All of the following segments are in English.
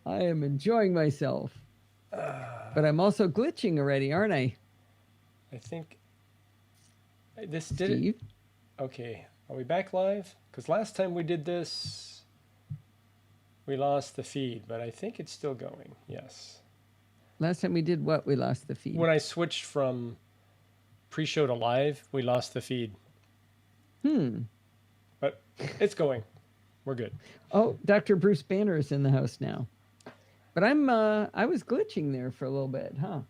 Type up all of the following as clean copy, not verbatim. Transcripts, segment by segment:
I am enjoying myself. But I'm also glitching already, aren't I? I think this did it. Steve? Okay, are we back live? Because last time we did this, we lost the feed, but I think it's still going. Yes. Last time we did what? We lost the feed. When I switched from pre-show to live, we lost the feed, Hmm. but it's going. We're good. Oh, Dr. Bruce Banner is in the house now. But I was glitching there for a little bit, huh?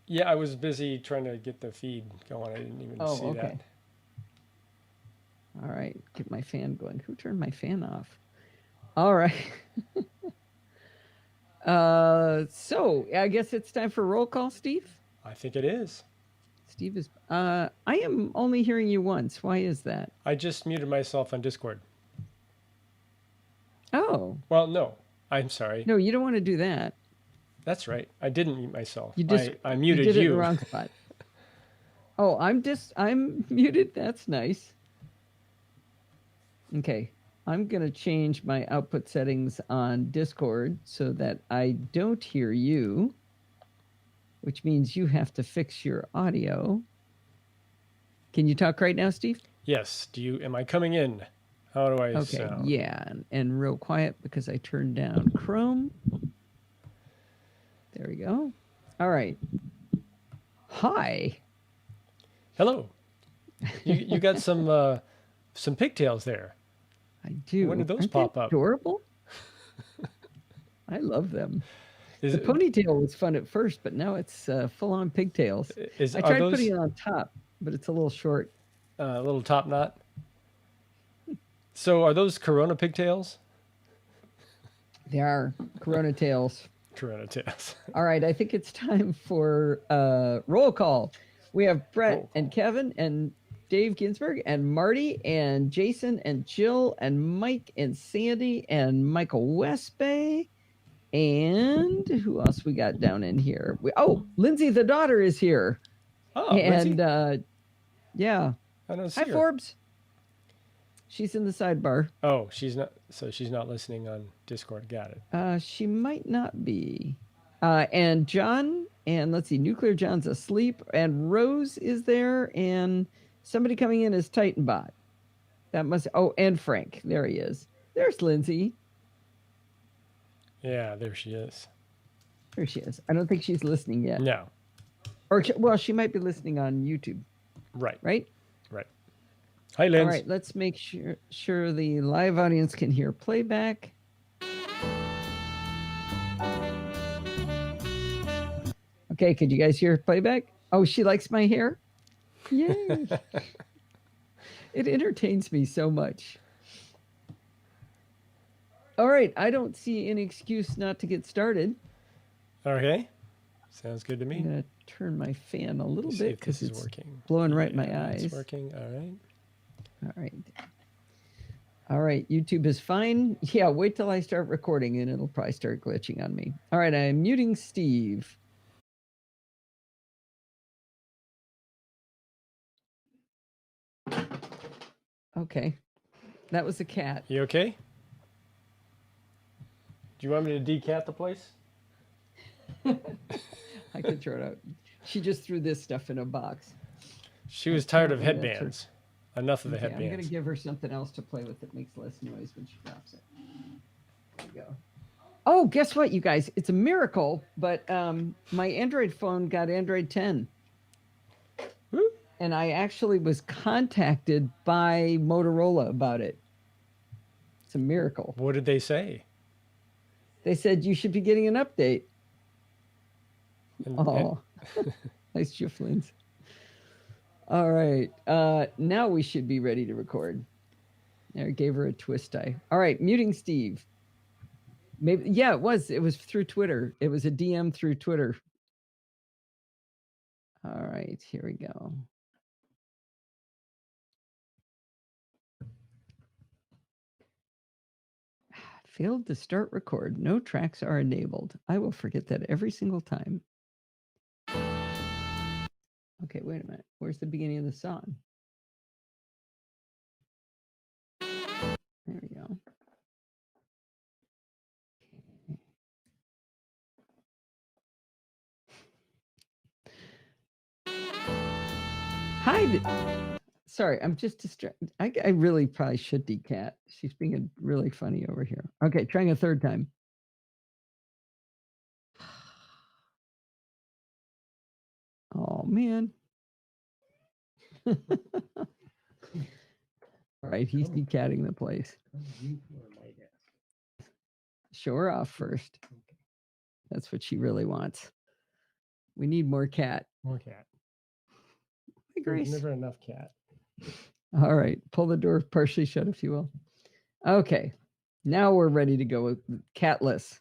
Yeah, I was busy trying to get the feed going. I didn't even Oh, see that. okay. All right, get my fan going. Who turned my fan off? All right. So I guess it's time for roll call, Steve. I think it is. Steve is. I am only hearing you once. Why is that? I just muted myself on Discord. Oh, Well, no, I'm sorry. no, you don't want to do that. That's right. I didn't mute myself. You just I you muted did it in the you. wrong spot. Oh, I'm muted. That's nice. Okay. I'm going to change my output settings on Discord so that I don't hear you, which means you have to fix your audio. Can you talk right now, Steve? Yes. Am I coming in? How do I Okay, sound? yeah, and real quiet because I turned down Chrome. There we go. All right. Hi. Hello. You got some pigtails there. I do. When did those Aren't pop they up? adorable? I love them. Is The ponytail was fun at first, but now it's full-on pigtails. I are tried those putting it on top, but it's a little short. a little top knot? So are those Corona pigtails? They are Corona tails. Corona tails. All right, I think it's time for roll call. We have Brett and Kevin and Dave Ginsburg and Marty and Jason and Jill and Mike and Sandy and Michael Westbay. And who else we got down in here? Lindsay the daughter is here. Oh, and Lindsay? Yeah. I don't see Hi, her. Forbes. She's in the sidebar. Oh, she's not. So she's not listening on Discord. Got it. She might not be. And John, and let's see, Nuclear John's asleep, and Rose is there, and somebody coming in is Titanbot. That must. Oh, and Frank. There he is. There's Lindsay. Yeah, there she is. There she is. I don't think she's listening yet. No. Or well, she might be listening on YouTube. Right. Right. Right. Hi, Lindsay. All right. Let's make sure the live audience can hear playback. Okay, could you guys hear playback? Oh, she likes my hair? Yay. It entertains me so much. All right, I don't see any excuse not to get started. Okay. Sounds good to me. I'm going to turn my fan a little bit because it's working. blowing right in my eyes. It's working. All right. All right. All right, YouTube is fine. Yeah, wait till I start recording and it'll probably start glitching on me. All right, I'm muting Steve. Okay, that was a cat. You okay? Do you want me to decat the place? I could throw it out. She just threw this stuff in a box. She was tired of headbands. Enough of the headbands. I'm going to give her something else to play with that makes less noise when she drops it. There we go. Oh, guess what, you guys? It's a miracle, but my Android phone got Android 10. Woo. And I actually was contacted by Motorola about it. It's a miracle. What did they say? They said you should be getting an update. Nice jifflins. All right. Now we should be ready to record. There, gave her a twist tie. All right, muting Steve. Maybe, yeah, it was. It was through Twitter. It was a DM through Twitter. All right, here we go. Failed to start record. No tracks are enabled. I will forget that every single time. Okay, wait a minute. Where's the beginning of the song? There we go. Sorry, I'm just distracted. I really probably should decat. She's being really funny over here. Okay, trying a third time. Oh, man. All right, he's decatting the place. Show her off first. That's what she really wants. We need more cat. More cat. Hey, Grace. There's never enough cat. All right, pull the door partially shut, if you will. Okay, now we're ready to go with catless.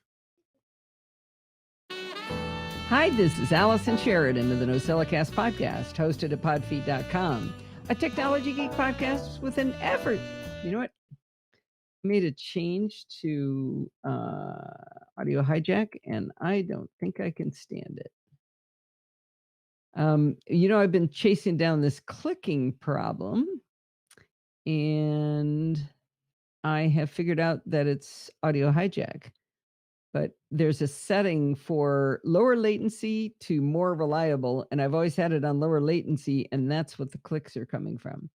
Hi, this is Allison Sheridan of the NosillaCast podcast, hosted at podfeet.com, a technology geek podcast with an effort. You know what? I made a change to audio hijack, and I don't think I can stand it. I've been chasing down this clicking problem, and I have figured out that it's audio hijack. But there's a setting for lower latency to more reliable, and I've always had it on lower latency, and that's what the clicks are coming from.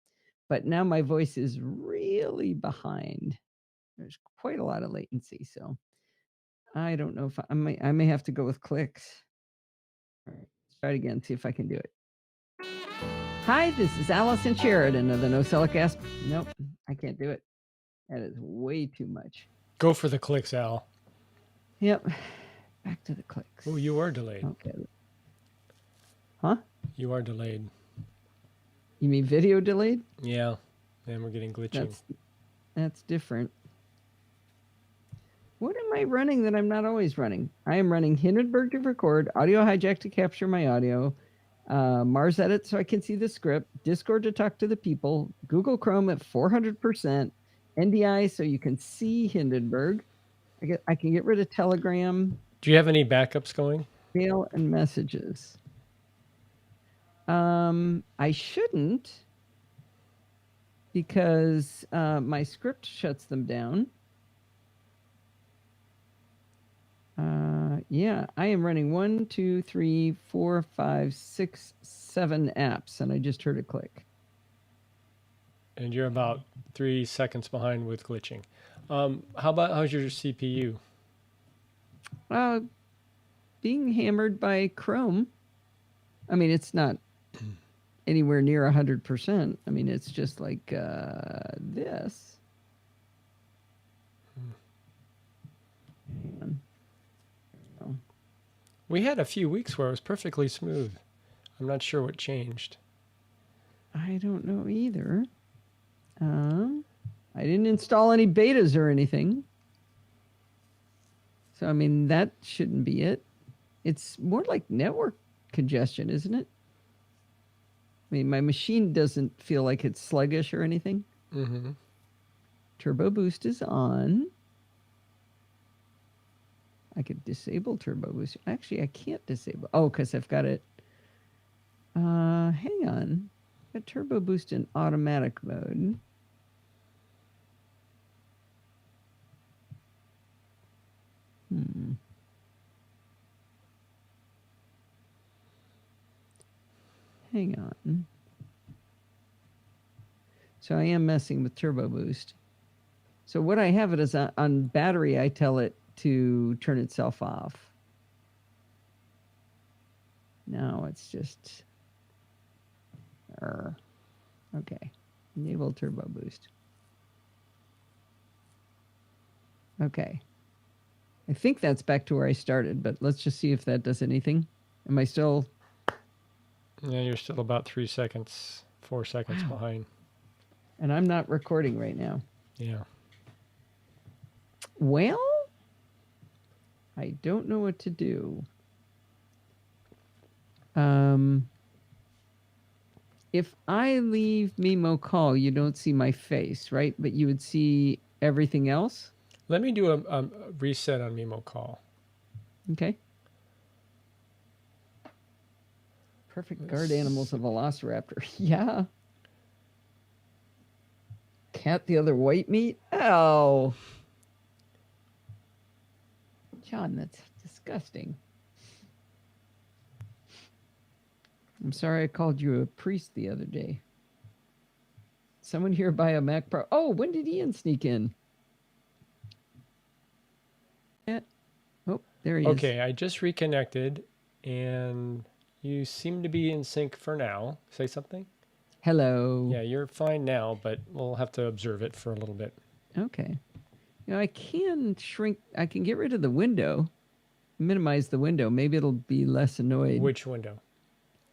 But now my voice is really behind. There's quite a lot of latency, so I don't know if I may have to go with clicks. All right, let's try it again, see if I can do it. Hi, this is Allison Sheridan of the NosillaCast. Nope, I can't do it. That is way too much. Go for the clicks, Al. Yep. Back to the clicks. Oh, you are delayed. Okay. Huh? You are delayed. You mean video delayed? Yeah. And we're getting glitching. That's different. What am I running that I'm not always running? I am running Hindenburg to record, audio hijack to capture my audio, Mars Edit so I can see the script, Discord to talk to the people, Google Chrome at 400%, NDI so you can see Hindenburg. I can get rid of Telegram. Do you have any backups going? Mail and messages. I shouldn't, because my script shuts them down. Yeah, I am running 1, 2, 3, 4, 5, 6, 7 apps, and I just heard a click. And you're about 3 seconds behind with glitching. How's your CPU? Being hammered by Chrome. I mean, it's not anywhere near 100%. I mean, it's just like this. We had a few weeks where it was perfectly smooth. I'm not sure what changed. I don't know either. I didn't install any betas or anything. So, I mean, that shouldn't be it. It's more like network congestion, isn't it? I mean, my machine doesn't feel like it's sluggish or anything. Mm-hmm. Turbo Boost is on. I could disable Turbo Boost. Actually, I can't disable. Oh, because I've got it. Hang on. I've got Turbo Boost in automatic mode. Hang on. So I am messing with Turbo Boost. So what I have it is on battery, I tell it to turn itself off. Now it's just... Okay. Enable Turbo Boost. Okay. I think that's back to where I started, but let's just see if that does anything. Am I still... Yeah, you're still about 3 seconds, 4 seconds behind. And I'm not recording right now. Yeah. Well, I don't know what to do. If I leave Mimo call, you don't see my face, right? But you would see everything else? Let me do a reset on Mimo call. Okay. Perfect guard animals of Velociraptor. Yeah. Cat the other white meat? Oh. John, that's disgusting. I'm sorry I called you a priest the other day. Someone here buy a Mac Pro. Oh, when did Ian sneak in? Oh, there he is. Okay, I just reconnected, and you seem to be in sync for now. Say something? Hello. Yeah, you're fine now, but we'll have to observe it for a little bit. Okay. I can shrink. I can get rid of the window, minimize the window. Maybe it'll be less annoyed. Which window?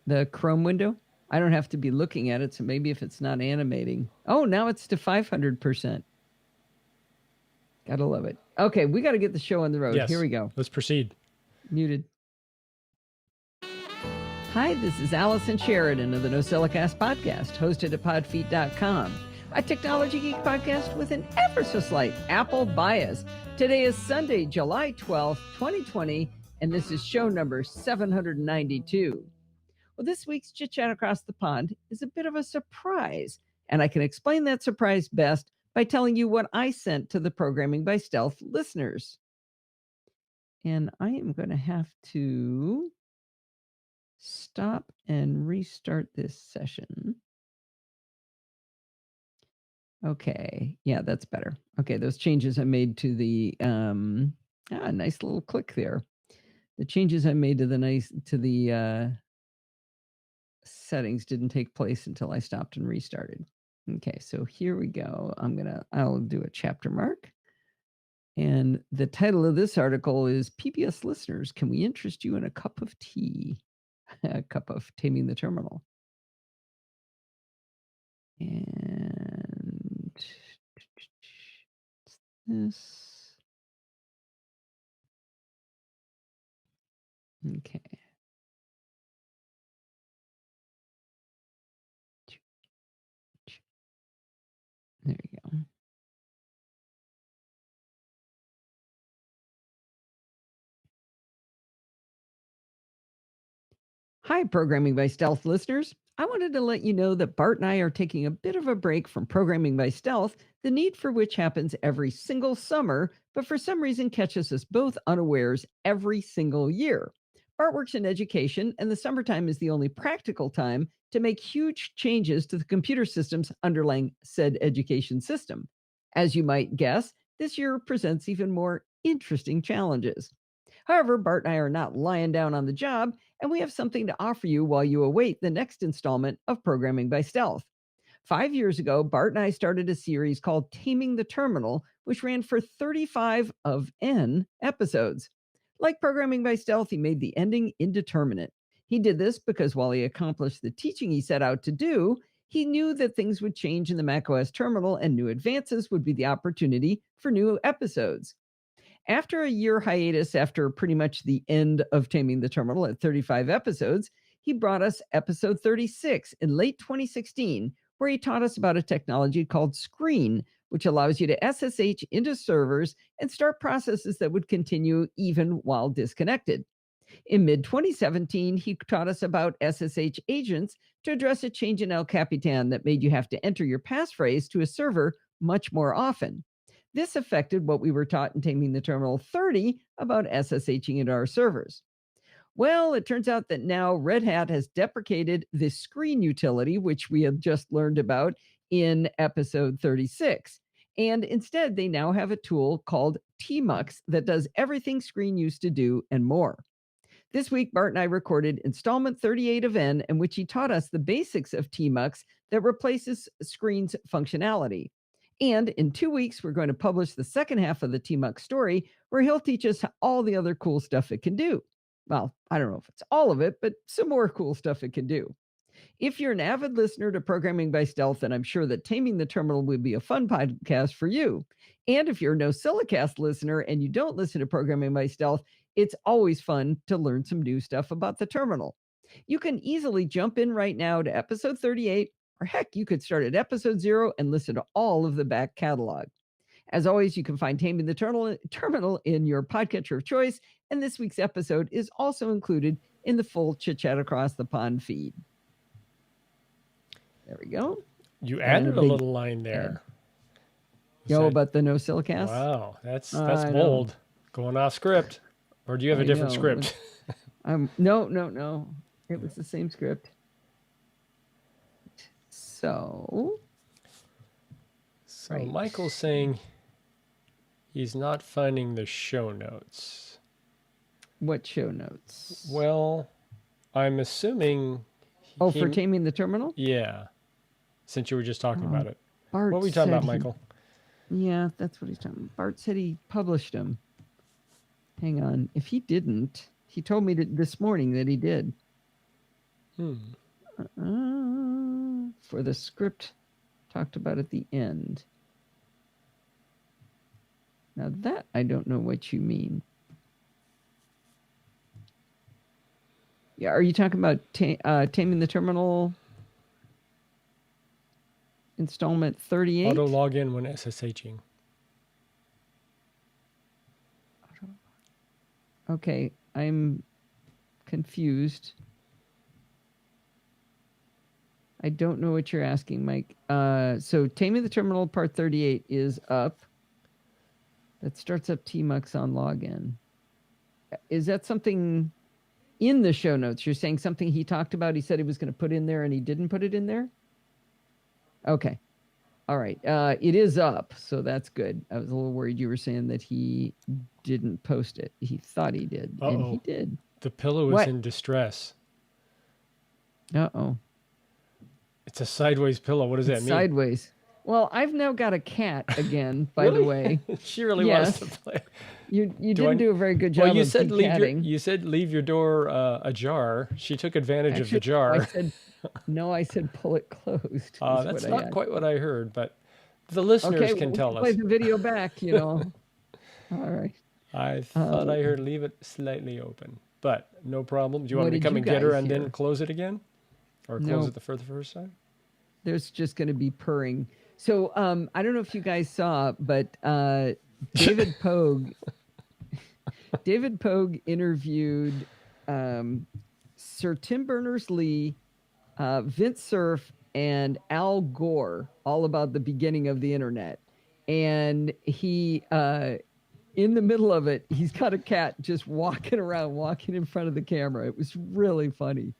The Chrome window. I don't have to be looking at it, so maybe if it's not animating. Oh, now it's to 500%. Gotta love it. Okay, we got to get the show on the road. Yes. Here we go. Let's proceed. Muted. Hi, this is Allison Sheridan of the NosillaCast podcast, hosted at podfeet.com, a technology geek podcast with an ever so slight Apple bias. Today is Sunday, July 12th, 2020, and this is show number 792. Well, this week's Chit Chat Across the Pond is a bit of a surprise, and I can explain that surprise best by telling you what I sent to the Programming by Stealth listeners. And I am going to have to stop and restart this session. Okay, yeah, that's better. Okay, those changes I made to the nice little click there. The changes I made to the settings didn't take place until I stopped and restarted. Okay, so here we go. I'll do a chapter mark. And the title of this article is PBS Listeners, Can We Interest You in a Cup of Tea? A cup of Taming the Terminal. And this. Okay. There you go. Hi, Programming by Stealth listeners. I wanted to let you know that Bart and I are taking a bit of a break from Programming by Stealth, the need for which happens every single summer, but for some reason catches us both unawares every single year. Bart works in education, and the summertime is the only practical time to make huge changes to the computer systems underlying said education system. As you might guess, this year presents even more interesting challenges. However, Bart and I are not lying down on the job, and we have something to offer you while you await the next installment of Programming by Stealth. 5 years ago, Bart and I started a series called Taming the Terminal, which ran for 35 of N episodes. Like Programming by Stealth, he made the ending indeterminate. He did this because while he accomplished the teaching he set out to do, he knew that things would change in the macOS terminal and new advances would be the opportunity for new episodes. After a year hiatus, after pretty much the end of Taming the Terminal at 35 episodes, he brought us episode 36 in late 2016, where he taught us about a technology called Screen, which allows you to SSH into servers and start processes that would continue even while disconnected. In mid-2017, he taught us about SSH agents to address a change in El Capitan that made you have to enter your passphrase to a server much more often. This affected what we were taught in Taming the Terminal 30 about SSHing into our servers. Well, it turns out that now Red Hat has deprecated this Screen utility, which we have just learned about in episode 36. And instead, they now have a tool called tmux that does everything Screen used to do and more. This week, Bart and I recorded installment 38 of N, in which he taught us the basics of tmux that replaces Screen's functionality. And in 2 weeks, we're going to publish the second half of the tmux story, where he'll teach us all the other cool stuff it can do. Well, I don't know if it's all of it, but some more cool stuff it can do. If you're an avid listener to Programming by Stealth, then I'm sure that Taming the Terminal would be a fun podcast for you. And if you're a NosillaCast listener and you don't listen to Programming by Stealth, it's always fun to learn some new stuff about the terminal. You can easily jump in right now to episode 38, or heck, you could start at episode 0 and listen to all of the back catalog. As always, you can find Taming the Terminal in your podcatcher of choice, and this week's episode is also included in the full Chit Chat Across the Pond feed. There we go. You added a little line there. About the NosillaCast? Wow, that's bold. Going off script. Or do you have a different script? No. It was the same script. So right. Michael's saying he's not finding the show notes. What show notes? Well, I'm assuming. For Taming the Terminal? Yeah. Since you were just talking about it. Bart what were we talking about, Michael? Yeah, that's what he's talking about. Bart said he published them. Hang on. If he didn't, he told me this morning that he did. For the script talked about at the end. Now that I don't know what you mean. Yeah, are you talking about Taming the Terminal installment 38? Auto login when SSHing. Okay, I'm confused. I don't know what you're asking, Mike. So Taming the Terminal part 38 is up. That starts up Tmux on login. Is that something in the show notes? You're saying something he talked about, he said he was going to put in there and he didn't put it in there? Okay. All right. It is up, so that's good. I was a little worried you were saying that he didn't post it. He thought he did, and he did. The pillow is in distress. Uh-oh. It's a sideways pillow. What does that mean? Sideways. Well, I've now got a cat again, by the way. She really wants to play. You didn't do a very good job you of said decatting. leave your door ajar. She took advantage of the jar. I said pull it closed. That's not quite what I heard, but the listeners can tell us. Play the video back, All right. I thought I heard leave it slightly open, but no problem. Do you want me to come and get her and then close it again? Or close it for the first time? There's just going to be purring. So I don't know if you guys saw, but David Pogue interviewed Sir Tim Berners-Lee, Vince Cerf, and Al Gore all about the beginning of the internet. And he, in the middle of it, he's got a cat just walking in front of the camera. It was really funny.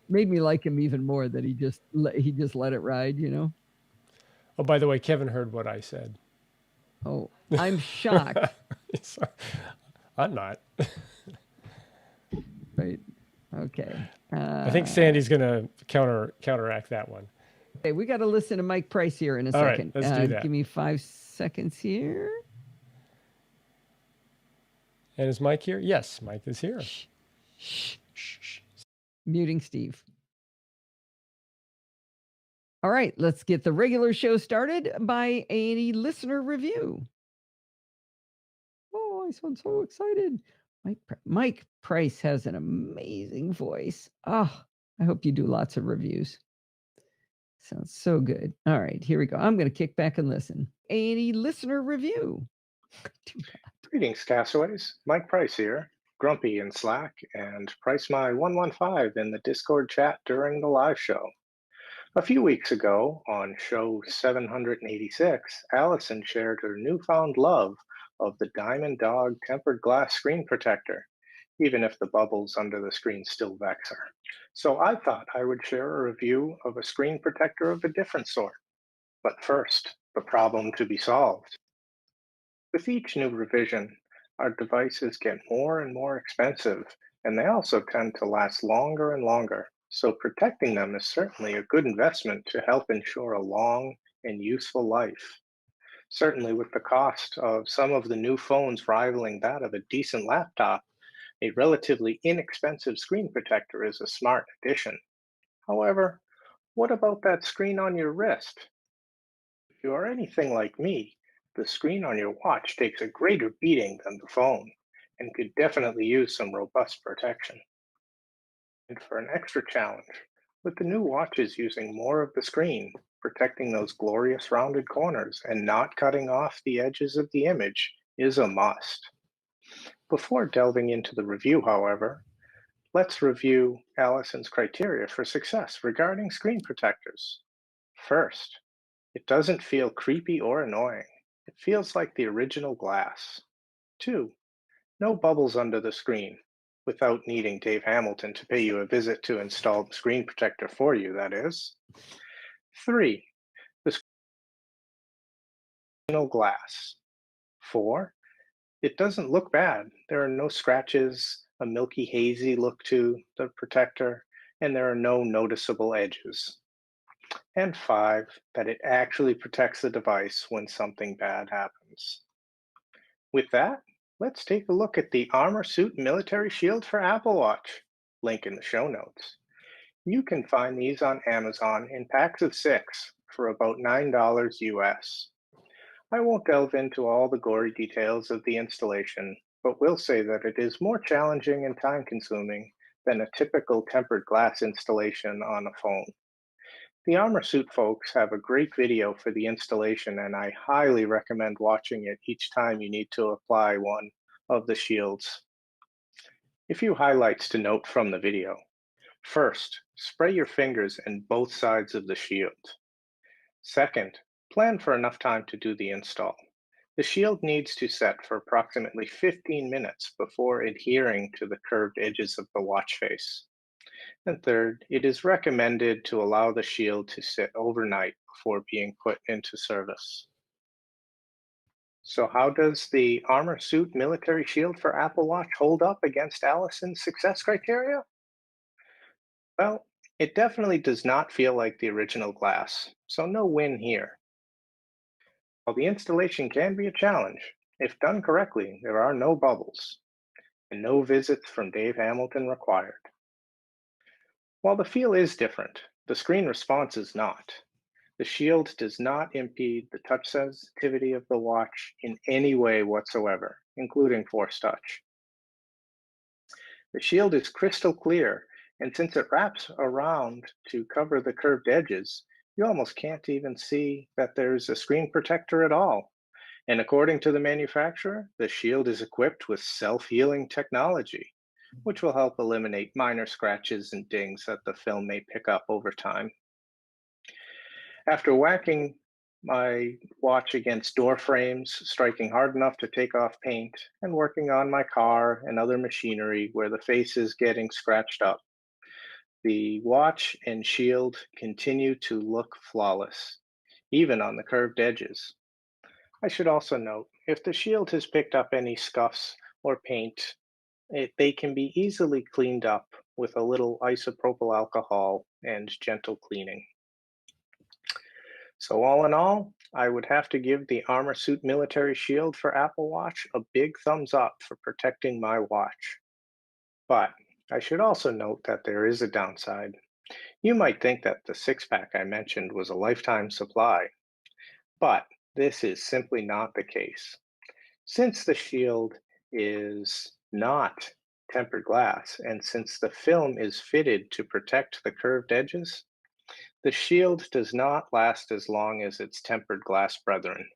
Made me like him even more that he just let it ride, Oh, by the way, Kevin heard what I said. Oh, I'm shocked. I'm not. Right. Okay. I think Sandy's going to counteract that one. Okay, we got to listen to Mike Price here in a second. All right, let's do that. Give me 5 seconds here. And is Mike here? Yes, Mike is here. Shh. Muting Steve. All right, let's get the regular show started by a listener review. Oh, I sound so excited. Mike Price has an amazing voice. Oh, I hope you do lots of reviews. Sounds so good. All right, here we go. I'm going to kick back and listen. A listener review. Greetings, castaways. Mike Price here. Grumpy in Slack and Price My 115 in the Discord chat during the live show. A few weeks ago, on show 786, Allison shared her newfound love of the Diamond Dog tempered glass screen protector, even if the bubbles under the screen still vex her. So I thought I would share a review of a screen protector of a different sort. But first, the problem to be solved. With each new revision, our devices get more and more expensive, and they also tend to last longer and longer. So protecting them is certainly a good investment to help ensure a long and useful life. Certainly with the cost of some of the new phones rivaling that of a decent laptop, a relatively inexpensive screen protector is a smart addition. However, what about that screen on your wrist? If you are anything like me, the screen on your watch takes a greater beating than the phone and could definitely use some robust protection. And for an extra challenge, with the new watches using more of the screen, protecting those glorious rounded corners and not cutting off the edges of the image is a must. Before delving into the review, however, let's review Allison's criteria for success regarding screen protectors. First, it doesn't feel creepy or annoying. It feels like the original glass. 2, no bubbles under the screen, without needing Dave Hamilton to pay you a visit to install the screen protector for you, that is. 3. The screen glass. 4. It doesn't look bad. There are no scratches, a milky hazy look to the protector, and there are no noticeable edges. And 5, that it actually protects the device when something bad happens. With that, let's take a look at the Armor Suit Military Shield for Apple Watch. Link in the show notes. You can find these on Amazon in packs of 6 for about $9 US. I won't delve into all the gory details of the installation, but will say that it is more challenging and time-consuming than a typical tempered glass installation on a phone. The Armor Suit folks have a great video for the installation, and I highly recommend watching it each time you need to apply one of the shields. A few highlights to note from the video. First, spray your fingers in both sides of the shield. Second, plan for enough time to do the install. The shield needs to set for approximately 15 minutes before adhering to the curved edges of the watch face. And third, it is recommended to allow the shield to sit overnight before being put into service. So how does the Armor Suit Military Shield for Apple Watch hold up against Allison's success criteria? Well, it definitely does not feel like the original glass, so no win here. While the installation can be a challenge, if done correctly, there are no bubbles, and no visits from Dave Hamilton required. While the feel is different, the screen response is not. The shield does not impede the touch sensitivity of the watch in any way whatsoever, including force touch. The shield is crystal clear, and since it wraps around to cover the curved edges, you almost can't even see that there's a screen protector at all. And according to the manufacturer, the shield is equipped with self-healing technology, which will help eliminate minor scratches and dings that the film may pick up over time. After whacking my watch against door frames, striking hard enough to take off paint, and working on my car and other machinery where the face is getting scratched up, the watch and shield continue to look flawless, even on the curved edges. I should also note, if the shield has picked up any scuffs or paint, they can be easily cleaned up with a little isopropyl alcohol and gentle cleaning. So all in all, I would have to give the Armor Suit Military Shield for Apple Watch a big thumbs up for protecting my watch. But I should also note that there is a downside. You might think that the 6-pack I mentioned was a lifetime supply, but this is simply not the case. Since the shield is not tempered glass, and since the film is fitted to protect the curved edges, the shield does not last as long as its tempered glass brethren.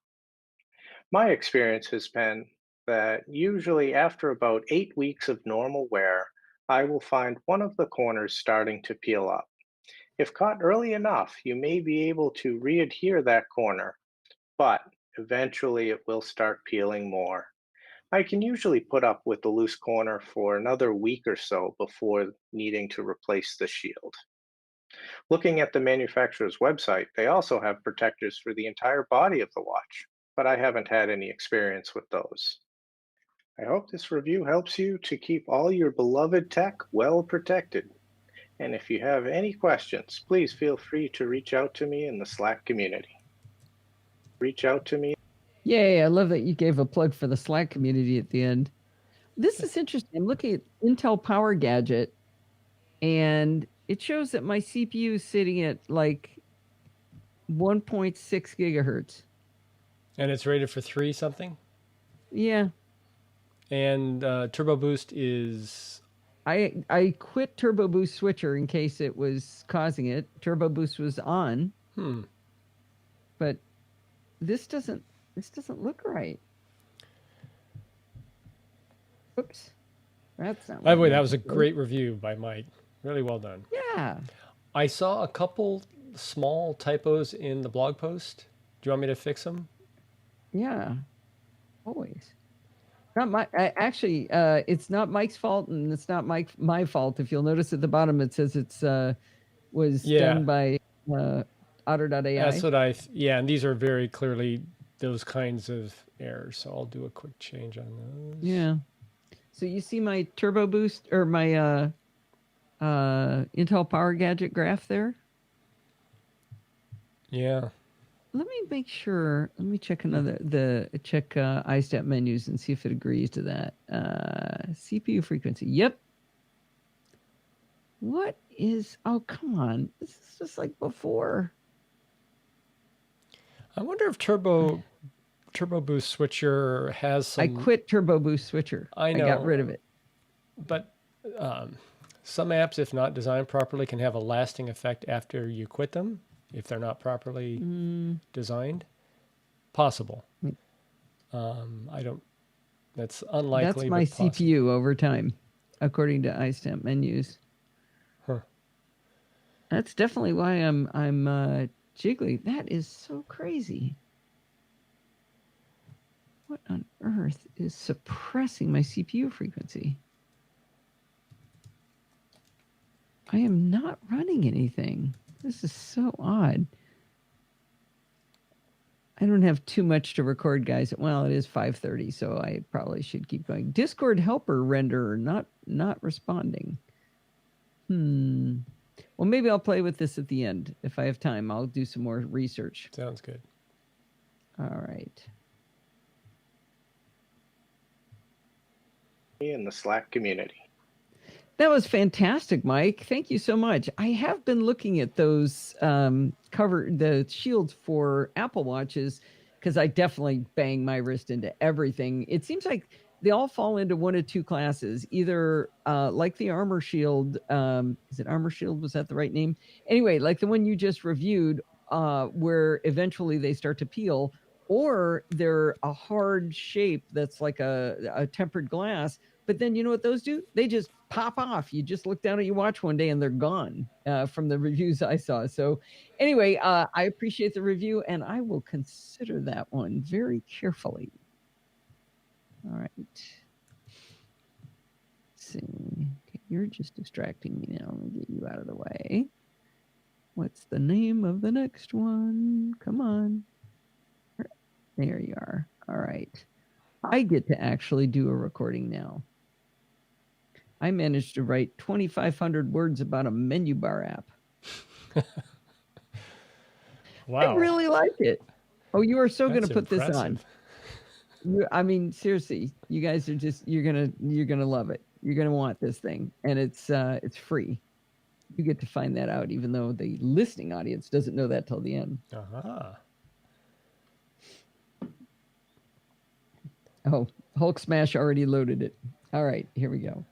My experience has been that usually after about 8 weeks of normal wear, I will find one of the corners starting to peel up. If caught early enough, you may be able to re-adhere that corner, but eventually it will start peeling more. I can usually put up with the loose corner for another week or so before needing to replace the shield. Looking at the manufacturer's website, they also have protectors for the entire body of the watch, but I haven't had any experience with those. I hope this review helps you to keep all your beloved tech well protected. And if you have any questions, please feel free to reach out to me in the Slack community. Reach out to me. Yay, I love that you gave a plug for the Slack community at the end. This is interesting. I'm looking at Intel Power Gadget, and it shows that my CPU is sitting at like 1.6 gigahertz. And it's rated for 3 something? Yeah. And Turbo Boost is... I quit Turbo Boost Switcher in case it was causing it. Turbo Boost was on. But this doesn't look right. Oops. That's not. By the way, that was a great review by Mike. Really well done. Yeah. I saw a couple small typos in the blog post. Do you want me to fix them? Yeah. Always. Not my. Actually, it's not Mike's fault, and it's not my fault. If you'll notice at the bottom, it says it's was done by Otter.ai. That's what and these are very clearly those kinds of errors. So I'll do a quick change on those. Yeah. So you see my turbo boost or my Intel Power Gadget graph there? Yeah. Let me make sure. Let me check check iStat menus and see if it agrees to that. CPU frequency. Yep. What is? Oh, come on! This is just like before. I wonder if Turbo Boost Switcher has some. I quit Turbo Boost Switcher. I know. I got rid of it. But some apps, if not designed properly, can have a lasting effect after you quit them if they're not properly designed. Possible. I don't. That's unlikely. That's my but CPU over time, according to iStamp menus. Huh. That's definitely why I'm jiggly. That is so crazy. What on earth is suppressing my CPU frequency? I am not running anything. This is so odd. I don't have too much to record, guys. Well, it is 5:30, so I probably should keep going. Discord helper renderer not responding. Well, maybe I'll play with this at the end. If I have time, I'll do some more research. Sounds good. All right. In the Slack community. That was fantastic, Mike. Thank you so much. I have been looking at those the shields for Apple Watches because I definitely bang my wrist into everything. It seems like they all fall into one of two classes, either like the Armor Shield. Is it Armor Shield? Was that the right name? Anyway, like the one you just reviewed, where eventually they start to peel, or they're a hard shape that's like a tempered glass. But then you know what those do? They just pop off. You just look down at your watch one day and they're gone from the reviews I saw. So anyway, I appreciate the review and I will consider that one very carefully. All right. Let's see. Okay, you're just distracting me now. Let me get you out of the way. What's the name of the next one? Come on. There you are. All right. I get to actually do a recording now. I managed to write 2,500 words about a menu bar app. Wow. I really like it. Oh, you are so going to put impressive. This on. I mean, seriously, you guys are just, you're going to love it. You're going to want this thing. And it's free. You get to find that out, even though the listening audience doesn't know that till the end. Uh-huh. Oh, Hulk Smash already loaded it. All right, here we go.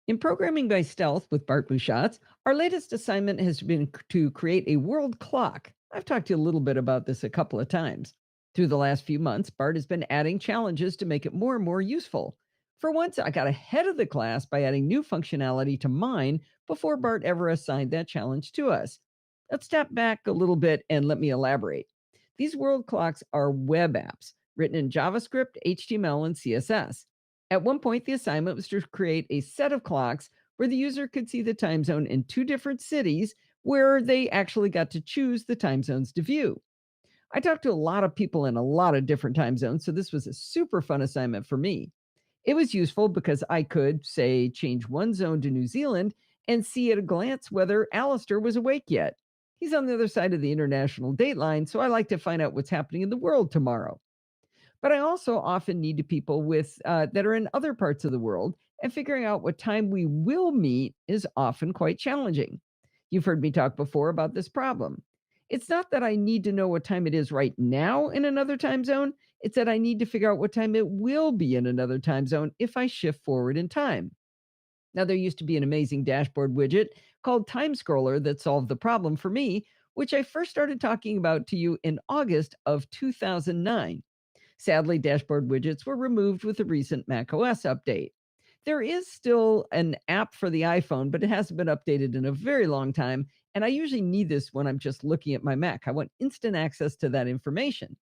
In Programming by Stealth with Bart Busschots, our latest assignment has been to create a world clock. I've talked to you a little bit about this a couple of times. Through the last few months, Bart has been adding challenges to make it more and more useful. For once, I got ahead of the class by adding new functionality to mine before Bart ever assigned that challenge to us. Let's step back a little bit and let me elaborate. These world clocks are web apps written in JavaScript, HTML, and CSS. At one point, the assignment was to create a set of clocks where the user could see the time zone in two different cities where they actually got to choose the time zones to view. I talked to a lot of people in a lot of different time zones, so this was a super fun assignment for me. It was useful because I could, say, change one zone to New Zealand and see at a glance whether Alistair was awake yet. He's on the other side of the international date line, so I like to find out what's happening in the world tomorrow. But I also often need to people with that are in other parts of the world, and figuring out what time we will meet is often quite challenging. You've heard me talk before about this problem. It's not that I need to know what time it is right now in another time zone. It's that I need to figure out what time it will be in another time zone if I shift forward in time. Now, there used to be an amazing dashboard widget called Time Scroller that solved the problem for me, which I first started talking about to you in August of 2009. Sadly, dashboard widgets were removed with the recent macOS update. There is still an app for the iPhone, but it hasn't been updated in a very long time, and I usually need this when I'm just looking at my Mac. I want instant access to that information.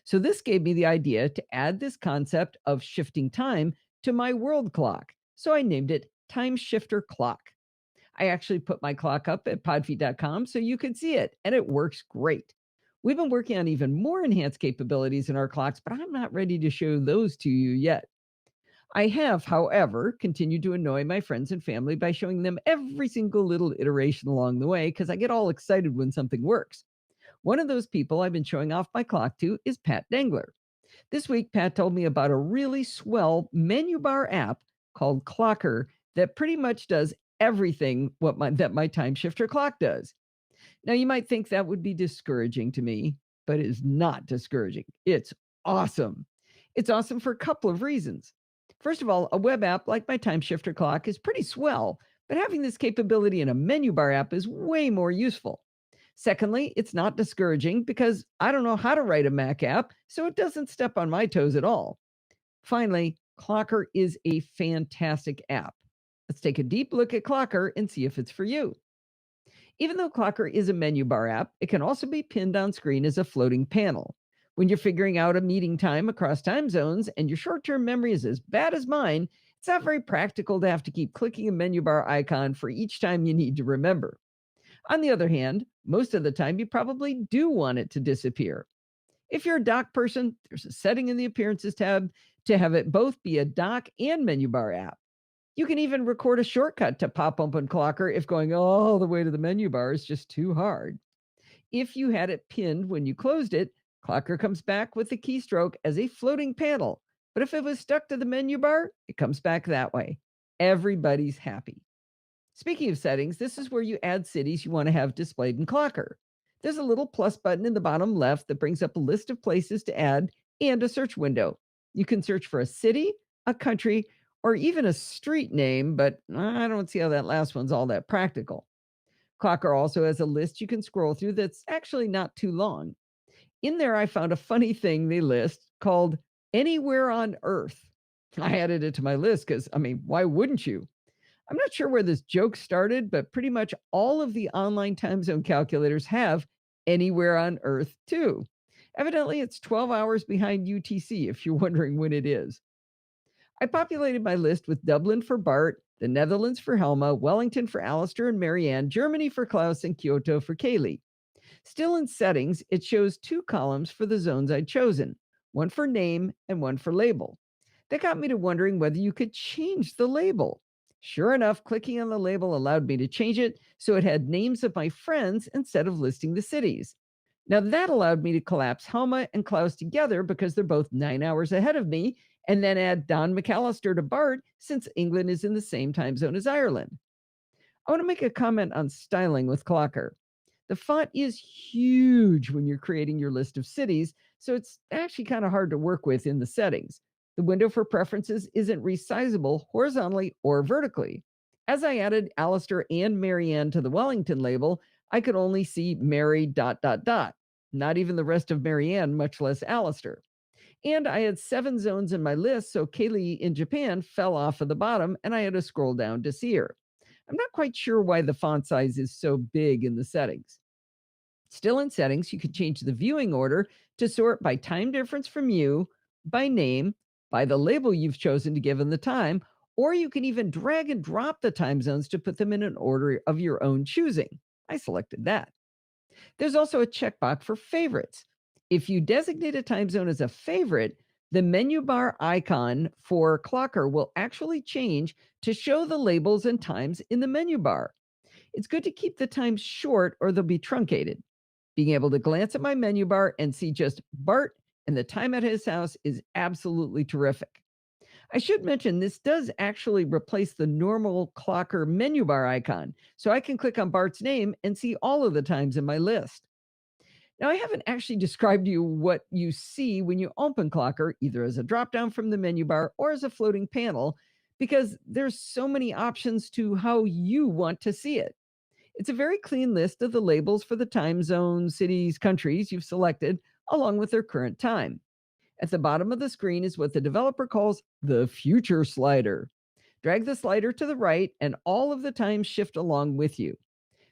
So this gave me the idea to add this concept of shifting time to my world clock, so I named it Time Shifter Clock. I actually put my clock up at podfeet.com so you can see it, and it works great. We've been working on even more enhanced capabilities in our clocks, but I'm not ready to show those to you yet. I have, however, continued to annoy my friends and family by showing them every single little iteration along the way because I get all excited when something works. One of those people I've been showing off my clock to is Pat Dangler. This week, Pat told me about a really swell menu bar app called Clocker that pretty much does everything that my time shifter clock does. Now, you might think that would be discouraging to me, but it is not discouraging. It's awesome. It's awesome for a couple of reasons. First of all, a web app like my time shifter clock is pretty swell, but having this capability in a menu bar app is way more useful. Secondly, it's not discouraging because I don't know how to write a Mac app, so it doesn't step on my toes at all. Finally, Clocker is a fantastic app. Let's take a deep look at Clocker and see if it's for you. Even though Clocker is a menu bar app, it can also be pinned on screen as a floating panel. When you're figuring out a meeting time across time zones and your short-term memory is as bad as mine, it's not very practical to have to keep clicking a menu bar icon for each time you need to remember. On the other hand, most of the time you probably do want it to disappear. If you're a dock person, there's a setting in the Appearances tab to have it both be a dock and menu bar app. You can even record a shortcut to pop open Clocker if going all the way to the menu bar is just too hard. If you had it pinned when you closed it, Clocker comes back with the keystroke as a floating panel. But if it was stuck to the menu bar, it comes back that way. Everybody's happy. Speaking of settings, this is where you add cities you want to have displayed in Clocker. There's a little plus button in the bottom left that brings up a list of places to add and a search window. You can search for a city, a country, or even a street name, but I don't see how that last one's all that practical. Clocker also has a list you can scroll through that's actually not too long. In there, I found a funny thing they list called Anywhere on Earth. I added it to my list because, why wouldn't you? I'm not sure where this joke started, but pretty much all of the online time zone calculators have Anywhere on Earth too. Evidently, it's 12 hours behind UTC if you're wondering when it is. I populated my list with Dublin for Bart, the Netherlands for Helma, Wellington for Alistair and Marianne, Germany for Klaus, and Kyoto for Kaylee. Still in settings, it shows two columns for the zones I'd chosen, one for name and one for label. That got me to wondering whether you could change the label. Sure enough, clicking on the label allowed me to change it so it had names of my friends instead of listing the cities. Now that allowed me to collapse Helma and Klaus together because they're both 9 hours ahead of me, and then add Don McAllister to Bart since England is in the same time zone as Ireland. I want to make a comment on styling with Clocker. The font is huge when you're creating your list of cities, so it's actually kind of hard to work with in the settings. The window for preferences isn't resizable horizontally or vertically. As I added Alistair and Marianne to the Wellington label, I could only see Mary ... Not even the rest of Marianne, much less Alistair. And I had 7 zones in my list, so Kaylee in Japan fell off of the bottom, and I had to scroll down to see her. I'm not quite sure why the font size is so big in the settings. Still in settings, you can change the viewing order to sort by time difference from you, by name, by the label you've chosen to give in the time, or you can even drag and drop the time zones to put them in an order of your own choosing. I selected that. There's also a checkbox for favorites. If you designate a time zone as a favorite, the menu bar icon for Clocker will actually change to show the labels and times in the menu bar. It's good to keep the times short or they'll be truncated. Being able to glance at my menu bar and see just Bart and the time at his house is absolutely terrific. I should mention this does actually replace the normal Clocker menu bar icon, so I can click on Bart's name and see all of the times in my list. Now, I haven't actually described to you what you see when you open Clocker, either as a dropdown from the menu bar or as a floating panel, because there's so many options to how you want to see it. It's a very clean list of the labels for the time zones, cities, countries you've selected, along with their current time. At the bottom of the screen is what the developer calls the future slider. Drag the slider to the right, and all of the times shift along with you.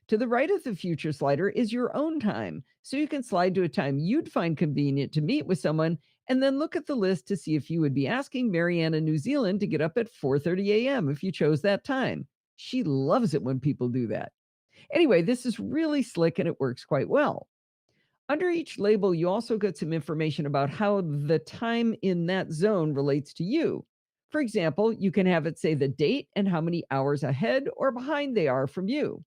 To the right of the future slider is your own time, so you can slide to a time you'd find convenient to meet with someone And then look at the list to see if you would be asking Marianne in New Zealand to get up at 4:30 a.m. if you chose that time. She loves it when people do that. Anyway, this is really slick and it works quite well. Under each label, you also get some information about how the time in that zone relates to you. For example, you can have it say the date and how many hours ahead or behind they are from you.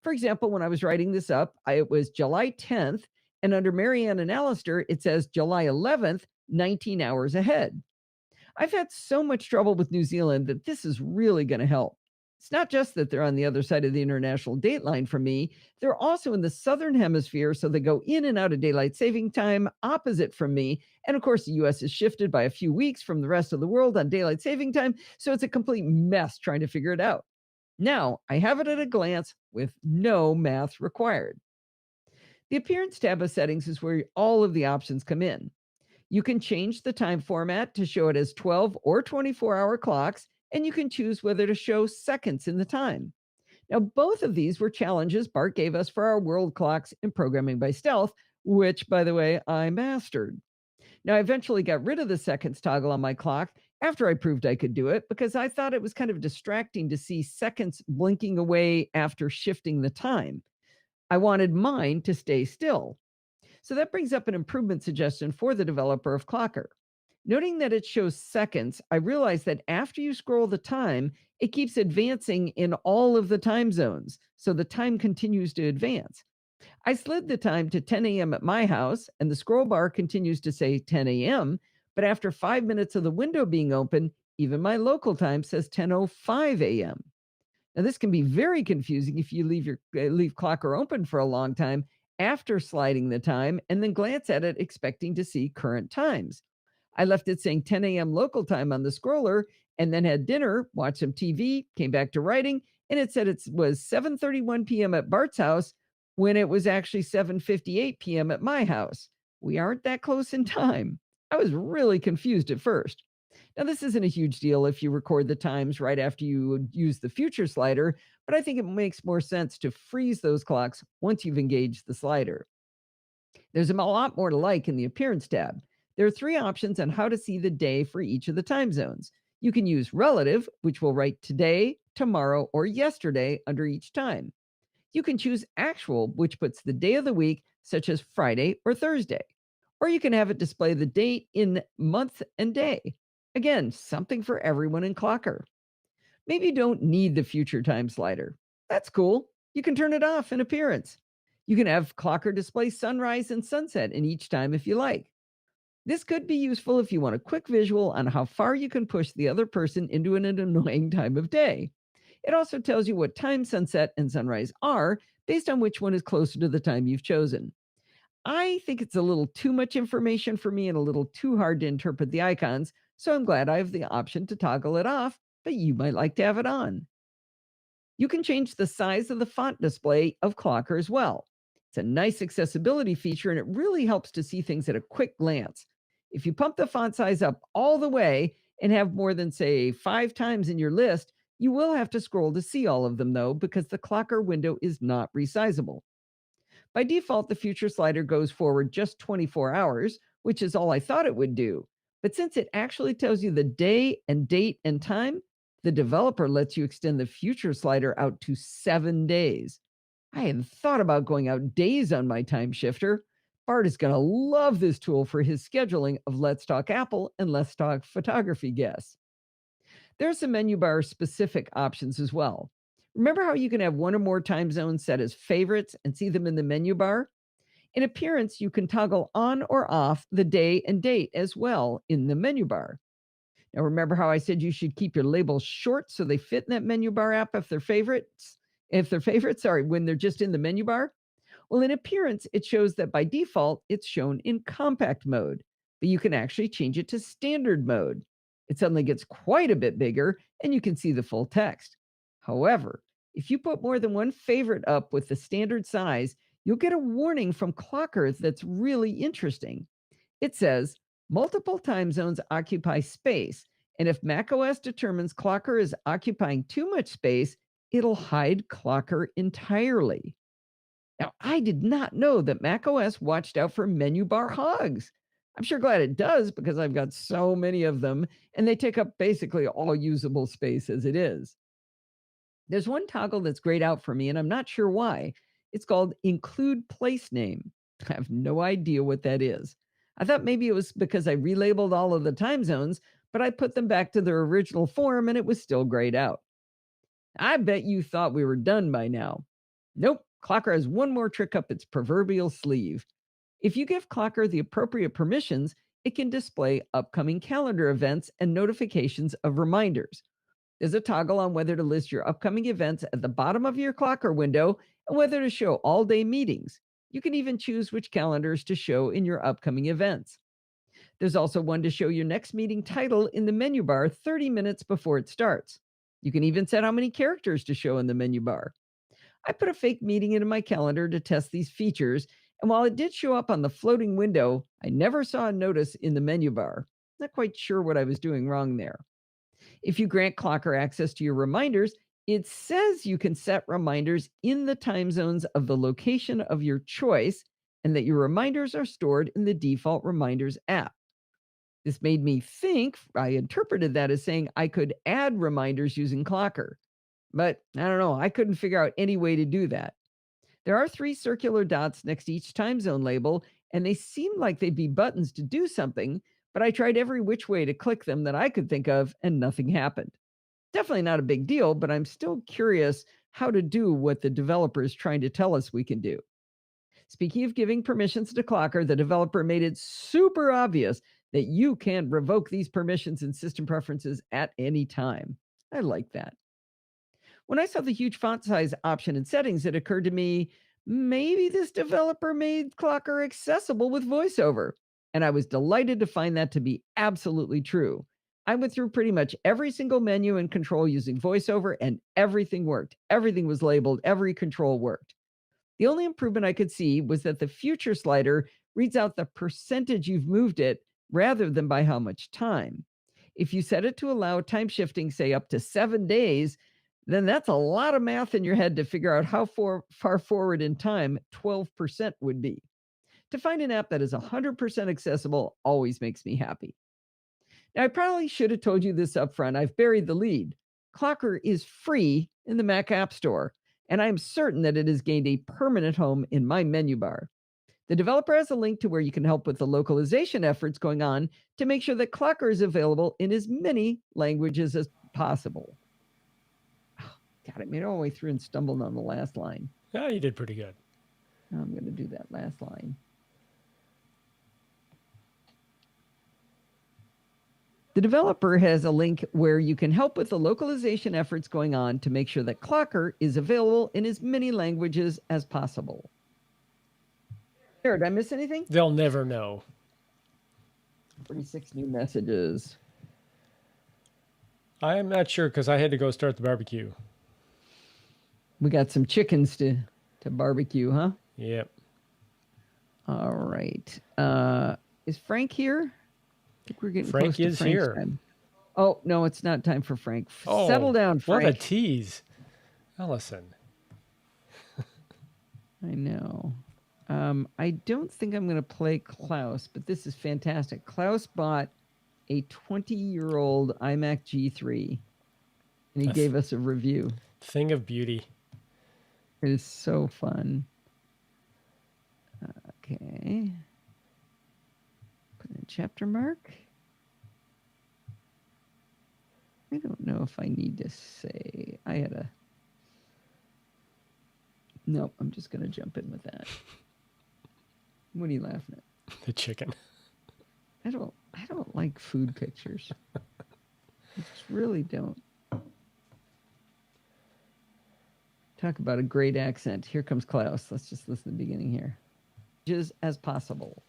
For example, when I was writing this up, it was July 10th, and under Marianne and Alistair, it says July 11th, 19 hours ahead. I've had so much trouble with New Zealand that this is really going to help. It's not just that they're on the other side of the international date line from me, they're also in the southern hemisphere, so they go in and out of daylight saving time opposite from me. And of course, the US is shifted by a few weeks from the rest of the world on daylight saving time, so it's a complete mess trying to figure it out. Now, I have it at a glance with no math required. The Appearance tab of settings is where all of the options come in. You can change the time format to show it as 12 or 24-hour clocks, and you can choose whether to show seconds in the time. Now, both of these were challenges Bart gave us for our world clocks in Programming by Stealth, which, by the way, I mastered. Now, I eventually got rid of the seconds toggle on my clock after I proved I could do it because I thought it was kind of distracting to see seconds blinking away after shifting the time. I wanted mine to stay still. So that brings up an improvement suggestion for the developer of Clocker. Noting that it shows seconds, I realized that after you scroll the time, it keeps advancing in all of the time zones. So the time continues to advance. I slid the time to 10 a.m. at my house, and the scroll bar continues to say 10 a.m. But after 5 minutes of the window being open, even my local time says 10:05 a.m. Now, this can be very confusing if you leave Clocker open for a long time after sliding the time and then glance at it expecting to see current times. I left it saying 10 a.m. local time on the scroller and then had dinner, watched some TV, came back to writing, and it said it was 7:31 p.m. at Bart's house when it was actually 7:58 p.m. at my house. We aren't that close in time. I was really confused at first. Now, this isn't a huge deal if you record the times right after you use the future slider, but I think it makes more sense to freeze those clocks once you've engaged the slider. There's a lot more to like in the Appearance tab. There are 3 options on how to see the day for each of the time zones. You can use Relative, which will write today, tomorrow, or yesterday under each time. You can choose Actual, which puts the day of the week, such as Friday or Thursday. Or you can have it display the date in month and day. Again, something for everyone in Clocker. Maybe you don't need the future time slider. That's cool. You can turn it off in Appearance. You can have Clocker display sunrise and sunset in each time if you like. This could be useful if you want a quick visual on how far you can push the other person into an annoying time of day. It also tells you what time sunset and sunrise are based on which one is closer to the time you've chosen. I think it's a little too much information for me and a little too hard to interpret the icons, so I'm glad I have the option to toggle it off, but you might like to have it on. You can change the size of the font display of Clocker as well. It's a nice accessibility feature and it really helps to see things at a quick glance. If you pump the font size up all the way and have more than, say, 5 times in your list, you will have to scroll to see all of them, though, because the Clocker window is not resizable. By default, the future slider goes forward just 24 hours, which is all I thought it would do. But since it actually tells you the day and date and time, the developer lets you extend the future slider out to 7 days. I hadn't thought about going out days on my time shifter. Bart is going to love this tool for his scheduling of Let's Talk Apple and Let's Talk Photography guests. There are some menu bar specific options as well. Remember how you can have one or more time zones set as favorites and see them in the menu bar? In Appearance, you can toggle on or off the day and date as well in the menu bar. Now, remember how I said you should keep your labels short so they fit in that menu bar app if they're favorites? When they're just in the menu bar? Well, in Appearance, it shows that by default, it's shown in compact mode, but you can actually change it to standard mode. It suddenly gets quite a bit bigger and you can see the full text. However, if you put more than one favorite up with the standard size, you'll get a warning from Clocker that's really interesting. It says, multiple time zones occupy space, and if macOS determines Clocker is occupying too much space, it'll hide Clocker entirely. Now, I did not know that macOS watched out for menu bar hogs. I'm sure glad it does because I've got so many of them and they take up basically all usable space as it is. There's one toggle that's grayed out for me and I'm not sure why. It's called include place name. I have no idea what that is. I thought maybe it was because I relabeled all of the time zones, but I put them back to their original form and it was still grayed out. I bet you thought we were done by now. Nope, Clocker has one more trick up its proverbial sleeve. If you give Clocker the appropriate permissions, it can display upcoming calendar events and notifications of reminders. There's a toggle on whether to list your upcoming events at the bottom of your Clocker window and whether to show all-day meetings. You can even choose which calendars to show in your upcoming events. There's also one to show your next meeting title in the menu bar 30 minutes before it starts. You can even set how many characters to show in the menu bar. I put a fake meeting into my calendar to test these features, and while it did show up on the floating window, I never saw a notice in the menu bar. Not quite sure what I was doing wrong there. If you grant Clocker access to your reminders, it says you can set reminders in the time zones of the location of your choice and that your reminders are stored in the default Reminders app. This made me think I interpreted that as saying I could add reminders using Clocker. But I don't know, I couldn't figure out any way to do that. There are 3 circular dots next to each time zone label, and they seem like they'd be buttons to do something, but I tried every which way to click them that I could think of, and nothing happened. Definitely not a big deal, but I'm still curious how to do what the developer is trying to tell us we can do. Speaking of giving permissions to Clocker, the developer made it super obvious that you can revoke these permissions in system preferences at any time. I like that. When I saw the huge font size option in settings, it occurred to me maybe this developer made Clocker accessible with VoiceOver. And I was delighted to find that to be absolutely true. I went through pretty much every single menu and control using VoiceOver, and everything worked. Everything was labeled, every control worked. The only improvement I could see was that the future slider reads out the percentage you've moved it rather than by how much time. If you set it to allow time shifting, say up to 7 days, then that's a lot of math in your head to figure out how far forward in time 12% would be. To find an app that is 100% accessible always makes me happy. Now, I probably should have told you this up front. I've buried the lead. Clocker is free in the Mac App Store, and I am certain that it has gained a permanent home in my menu bar. The developer has a link to where you can help with the localization efforts going on to make sure that Clocker is available in as many languages as possible. Oh, God, I made it all the way through and stumbled on the last line. Yeah, you did pretty good. Now I'm going to do that last line. The developer has a link where you can help with the localization efforts going on to make sure that Clocker is available in as many languages as possible. Did I miss anything? They'll never know. 46 new messages. I'm not sure because I had to go start the barbecue. We got some chickens to barbecue, huh? Yep. All right. Is Frank here? I think we're getting Frank close to is Frank's here. time. Oh, no, it's not time for Frank. Oh, settle down, Frank. What a tease. Allison. I know. I don't think I'm going to play Klaus, but this is fantastic. Klaus bought a 20-year-old iMac G3, and he gave us a review. Thing of beauty. It is so fun. Okay. Put in a chapter mark. I don't know if I need to say. Nope, I'm just going to jump in with that. What are you laughing at? The chicken. I don't like food pictures. I just really don't. Talk about a great accent. Here comes Klaus. Let's just listen to the beginning here. Just as possible.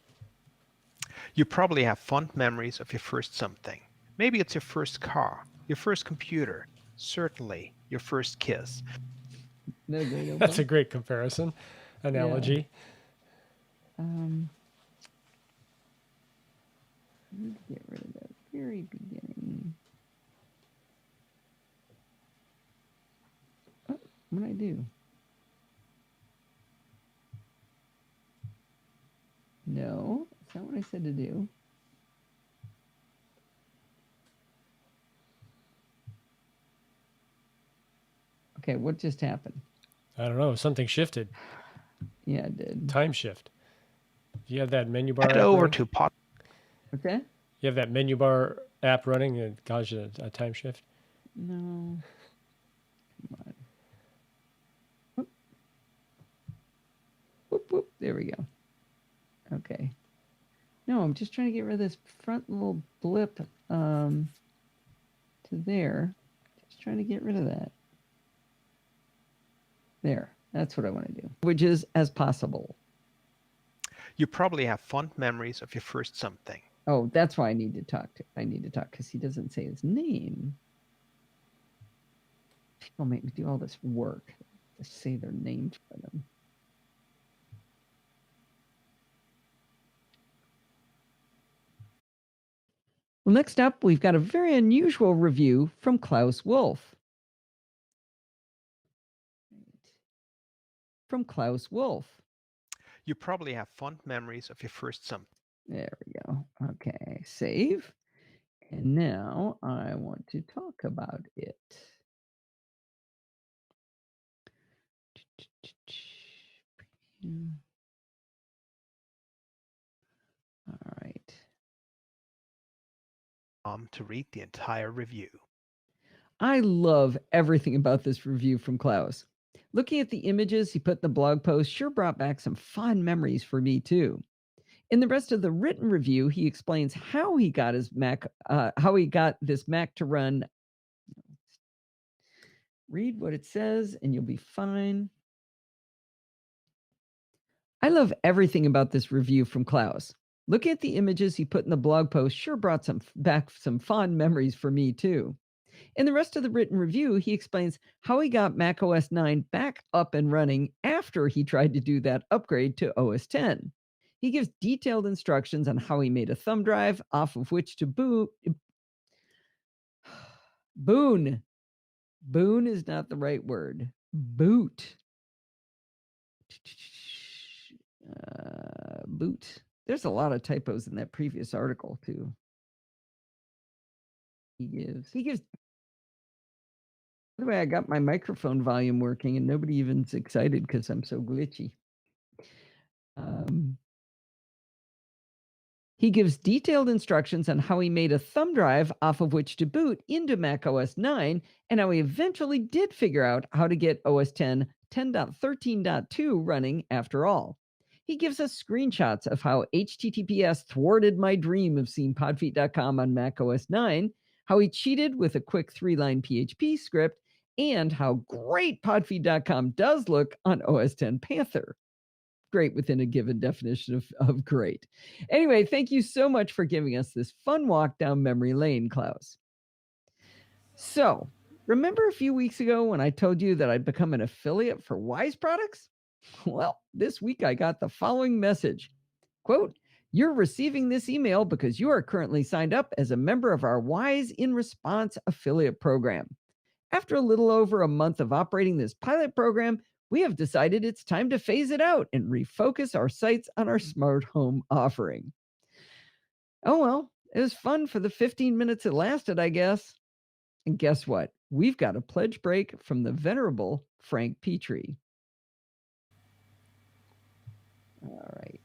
You probably have fond memories of your first something. Maybe it's your first car, your first computer, certainly your first kiss. That's a great comparison, analogy. Yeah. Get rid of that very beginning. Oh, what did I do? No, that's not what I said to do. Okay, what just happened? I don't know. Something shifted. Yeah, it did. Time shift. You have that menu bar Head app over running? to pod. What's that? You have that menu bar app running and it causes a time shift? No. Come on. Whoop. Whoop, whoop. There we go. Okay. No, I'm just trying to get rid of this front little blip to there. Just trying to get rid of that. There. That's what I want to do. Languages as possible. You probably have fond memories of your first something. Oh, that's why I need to talk because he doesn't say his name. People make me do all this work to say their names for them. Well, next up, we've got a very unusual review from Klaus Wolf. From Klaus Wolf. You probably have fond memories of your first something. There we go. Okay, save. And now I want to talk about it. All right. To read the entire review. I love everything about this review from Klaus. Looking at the images he put in the blog post sure brought back some fond memories for me too. In the rest of the written review, he explains how he got his Mac, how he got this Mac to run. Read what it says and you'll be fine. I love everything about this review from Klaus. Looking at the images he put in the blog post sure brought back some fond memories for me too. In the rest of the written review, he explains how he got Mac OS 9 back up and running after he tried to do that upgrade to OS 10. He gives detailed instructions on how he made a thumb drive off of which to boot. Boon. Boon is not the right word. Boot. Boot. There's a lot of typos in that previous article too. He gives. By the way, I got my microphone volume working and nobody even's excited because I'm so glitchy. He gives detailed instructions on how he made a thumb drive off of which to boot into Mac OS 9 and how he eventually did figure out how to get OS 10 10.13.2 running after all. He gives us screenshots of how HTTPS thwarted my dream of seeing podfeet.com on Mac OS 9, how he cheated with a quick 3-line PHP script, and how great podfeet.com does look on OS 10 Panther. Great within a given definition of great. Anyway, thank you so much for giving us this fun walk down memory lane, Klaus. So, remember a few weeks ago when I told you that I'd become an affiliate for Wise Products? Well, this week I got the following message. Quote, "You're receiving this email because you are currently signed up as a member of our Wise in Response affiliate program. After a little over a month of operating this pilot program, we have decided it's time to phase it out and refocus our sights on our smart home offering." Oh, well, it was fun for the 15 minutes it lasted, I guess. And guess what? We've got a pledge break from the venerable Frank Petrie. All right.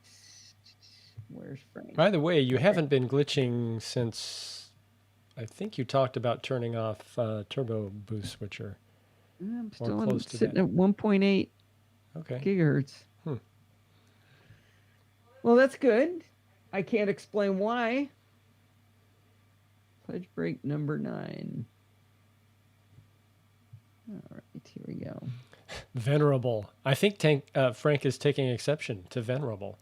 Where's Frank? By the way, you haven't been glitching since I think you talked about turning off Turbo Boost Switcher. I'm still sitting at 1.8 gigahertz. Well, that's good. I can't explain why. Pledge break number 9. All right, here we go. Venerable. I think Frank is taking exception to venerable.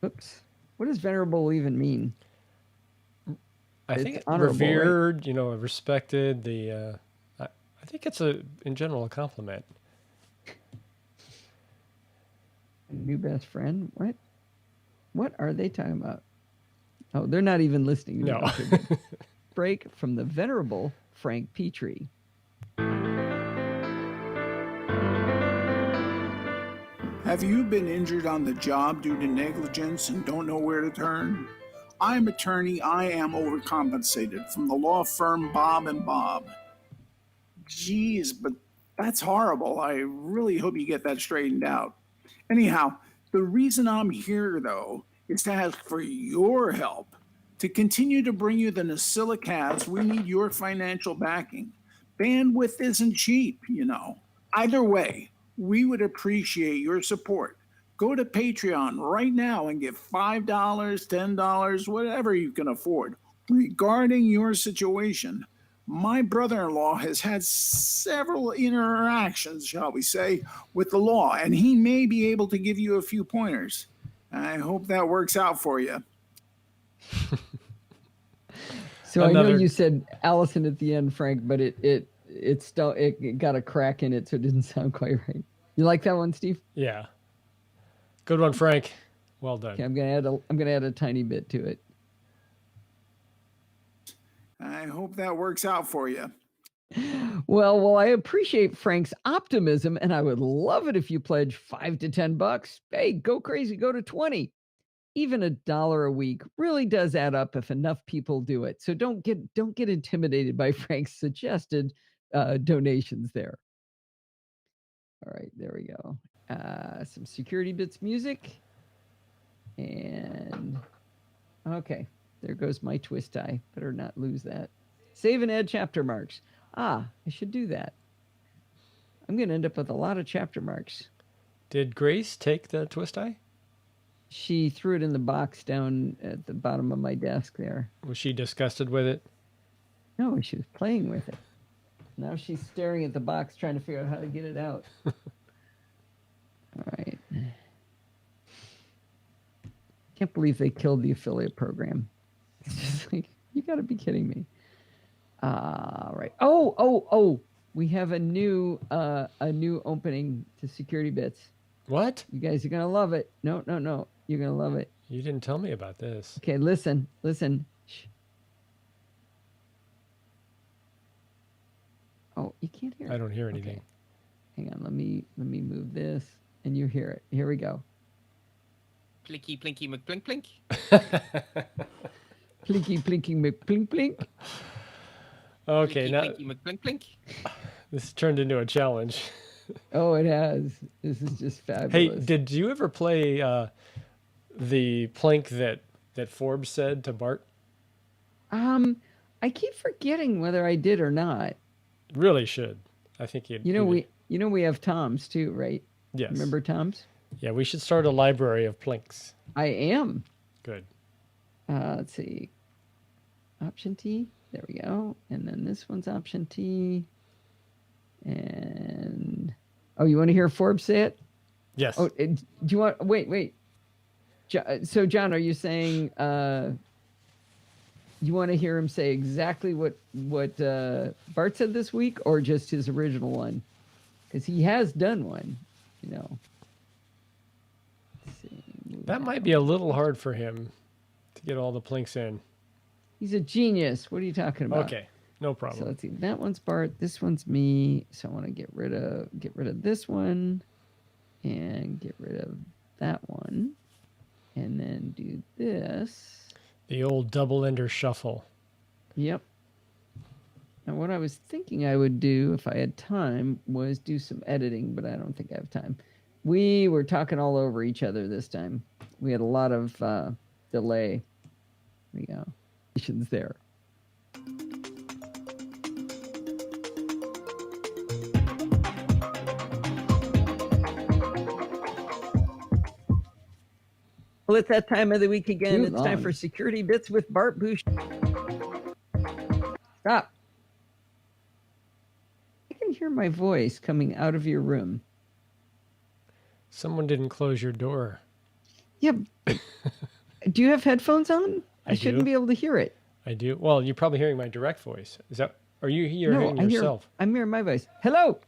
Oops. What does venerable even mean? I think revered, right? Respected. I think it's in general a compliment. New best friend? What? What are they talking about? Oh, they're not even listening. No. Break from the venerable Frank Petrie. Have you been injured on the job due to negligence and don't know where to turn? I'm attorney I am overcompensated from the law firm Bob and Bob. Geez, but that's horrible. I really hope you get that straightened out. Anyhow, the reason I'm here, though, is to ask for your help. To continue to bring you the NosillaCast, we need your financial backing. Bandwidth isn't cheap, you know. Either way, we would appreciate your support. Go to Patreon right now and give $5, $10, whatever you can afford. Regarding your situation, my brother in law has had several interactions, shall we say, with the law, and he may be able to give you a few pointers. I hope that works out for you. So I know you said Allison at the end, Frank, but it got a crack in it, so it didn't sound quite right. You like that one, Steve? Yeah. Good one, Frank. Well done. Okay, I'm gonna add a tiny bit to it. I hope that works out for you. Well, I appreciate Frank's optimism, and I would love it if you pledge $5 to $10. Hey, go crazy, go to 20. Even $1 a week really does add up if enough people do it. So don't get intimidated by Frank's suggested donations there. All right, there we go. Some Security Bits music. And okay, there goes my twist tie. Better not lose that. Save and add chapter marks. I should do that. I'm going to end up with a lot of chapter marks. Did Grace take the twist tie? She threw it in the box down at the bottom of my desk there. Was she disgusted with it? No, she was playing with it. Now she's staring at the box trying to figure out how to get it out. All right. Can't believe they killed the affiliate program. It's just like, you got to be kidding me. Right. Oh, we have a new opening to Security Bits. What? You guys are going to love it. No. You're going to love it. You didn't tell me about this. Okay, listen. Shh. Oh, you can't hear it. I don't hear anything. Okay. Hang on, let me move this and you hear it. Here we go. Plinky, plinky, McPlink, plink. Plinky, plinky, McPlink, plink. Okay, Plinky, now plinky, McPlink, plink. this turned into a challenge. Oh, it has. This is just fabulous. Hey, did you ever play the plink that Forbes said to Bart? I keep forgetting whether I did or not. Really should. I think you. We have Toms too, right? Yes. Remember Toms? Yeah, we should start a library of plinks. I am. Good. Let's see. Option T. There we go. And then this one's Option T. And you want to hear Forbes say it? Yes. Oh, do you want? Wait. So, John, are you saying you want to hear him say exactly what Bart said this week, or just his original one? Because he has done one, you know. Let's see, that might be a little hard for him to get all the plinks in. He's a genius. What are you talking about? Okay, no problem. So let's see. That one's Bart. This one's me. So I want to get rid of this one, and get rid of that one, and then do this. The old double-ender shuffle. Yep. Now, what I was thinking I would do if I had time was do some editing, but I don't think I have time. We were talking all over each other this time. We had a lot of delay. There we go. There. Well, it's that time of the week again. It's time for Security Bits with Bart Bush. Stop. I can hear my voice coming out of your room. Someone didn't close your door. Yeah. Do you have headphones on? I shouldn't be able to hear it. I do. Well, you're probably hearing my direct voice. Are you hearing yourself? I'm hearing my voice. Hello.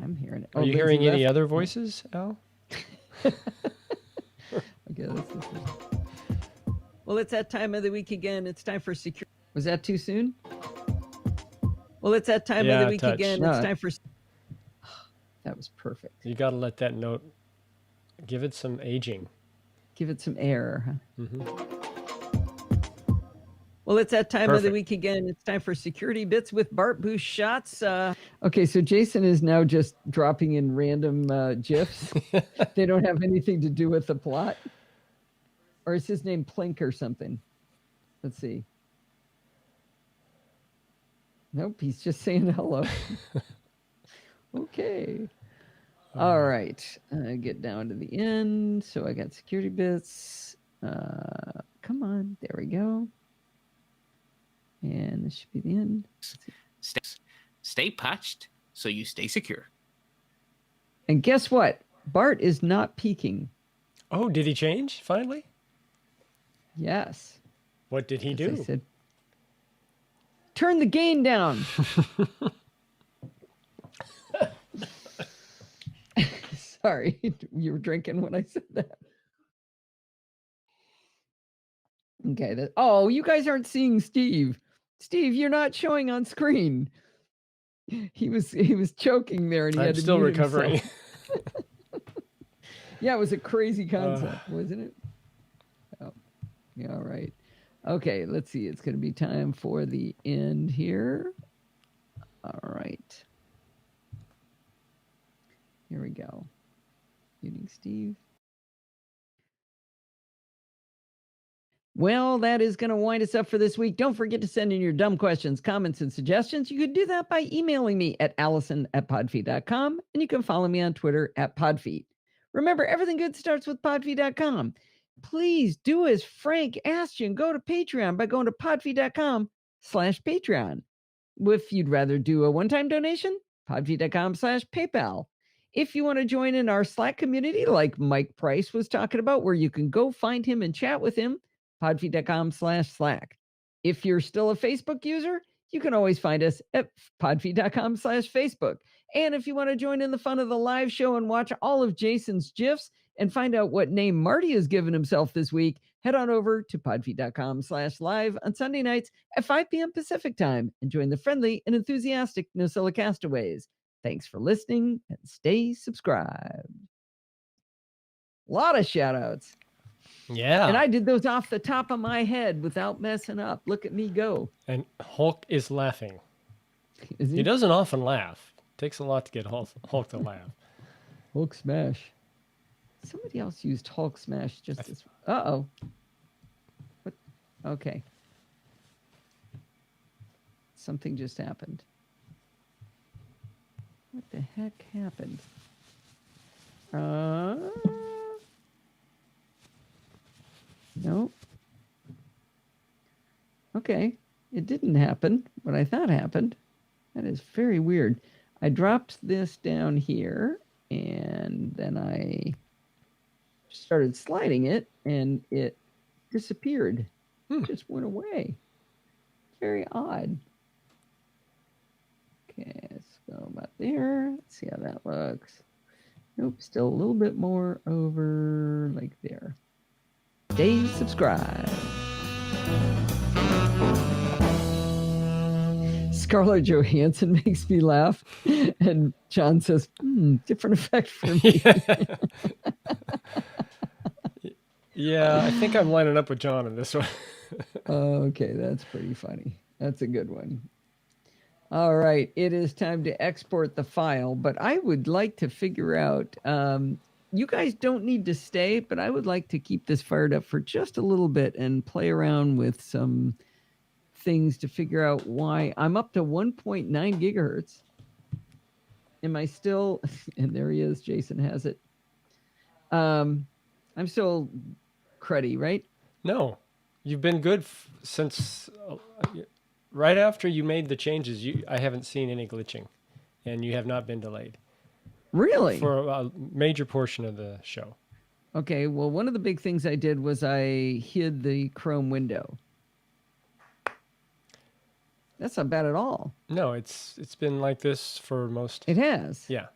I'm hearing it. Are you hearing any other voices, Al? Okay, well, it's that time of the week again. It's time for security. Was that too soon? Well, it's that time of the week again. It's time for. That was perfect. You got to let that note give it some aging. Give it some air. Huh? Mm-hmm. Well, it's that time of the Perfect. week again. It's time for Security Bits with Bart Boost Shots. Okay, so Jason is now just dropping in random GIFs. They don't have anything to do with the plot. Or is his name Plink or something? Let's see. Nope, he's just saying hello. Okay. All right. Get down to the end. So I got Security Bits. Come on. There we go. And this should be the end. Stay patched so you stay secure. And guess what? Bart is not peeking. Oh, did he change finally? Yes. What did he I do? said, turn the gain down. Sorry, you were drinking when I said that. Okay. Oh, you guys aren't seeing Steve. Steve, you're not showing on screen. He was choking there, and he I'm had to still mute recovering. himself. Yeah, it was a crazy concept, wasn't it? Oh, yeah, all right. Okay, let's see. It's going to be time for the end here. All right. Here we go. Muting Steve. Well, that is going to wind us up for this week. Don't forget to send in your dumb questions, comments, and suggestions. You could do that by emailing me at allison@podfeet.com, and you can follow me on Twitter @podfeet. Remember, everything good starts with podfeet.com. Please do as Frank asked you and go to Patreon by going to podfeet.com/Patreon. If you'd rather do a one-time donation, podfeet.com/PayPal. If you want to join in our Slack community, like Mike Price was talking about, where you can go find him and chat with him, podfeet.com/Slack. If you're still a Facebook user, you can always find us at podfeet.com/Facebook. And if you want to join in the fun of the live show and watch all of Jason's GIFs and find out what name Marty has given himself this week, head on over to podfeet.com/live on Sunday nights at 5 p.m. Pacific time and join the friendly and enthusiastic NosillaCast castaways. Thanks for listening and stay subscribed. A lot of shout outs. Yeah. And I did those off the top of my head without messing up. Look at me go. And Hulk is laughing. Is He doesn't often laugh. It takes a lot to get Hulk to laugh. Hulk smash. Somebody else used Hulk smash just as. Uh-oh. What? Okay. Something just happened. What the heck happened? Nope. Okay. It didn't happen. What I thought happened. That is very weird. I dropped this down here, and then I started sliding it, and it disappeared. It just went away. Very odd. Okay, let's go about there. Let's see how that looks. Nope, still a little bit more over like there. Stay subscribed. Scarlett Johansson makes me laugh. And John says, different effect for me. Yeah, I think I'm lining up with John on this one. Okay, that's pretty funny. That's a good one. All right, it is time to export the file, but I would like to figure out, you guys don't need to stay, but I would like to keep this fired up for just a little bit and play around with some things to figure out why I'm up to 1.9 gigahertz. Am I still, and there he is, Jason has it. I'm still cruddy, right? No, you've been good since right after you made the changes. I haven't seen any glitching, and you have not been delayed. Really? For a major portion of the show. Okay, well, one of the big things I did was I hid the Chrome window. That's not bad at all. No, it's been like this for most. It has. Yeah.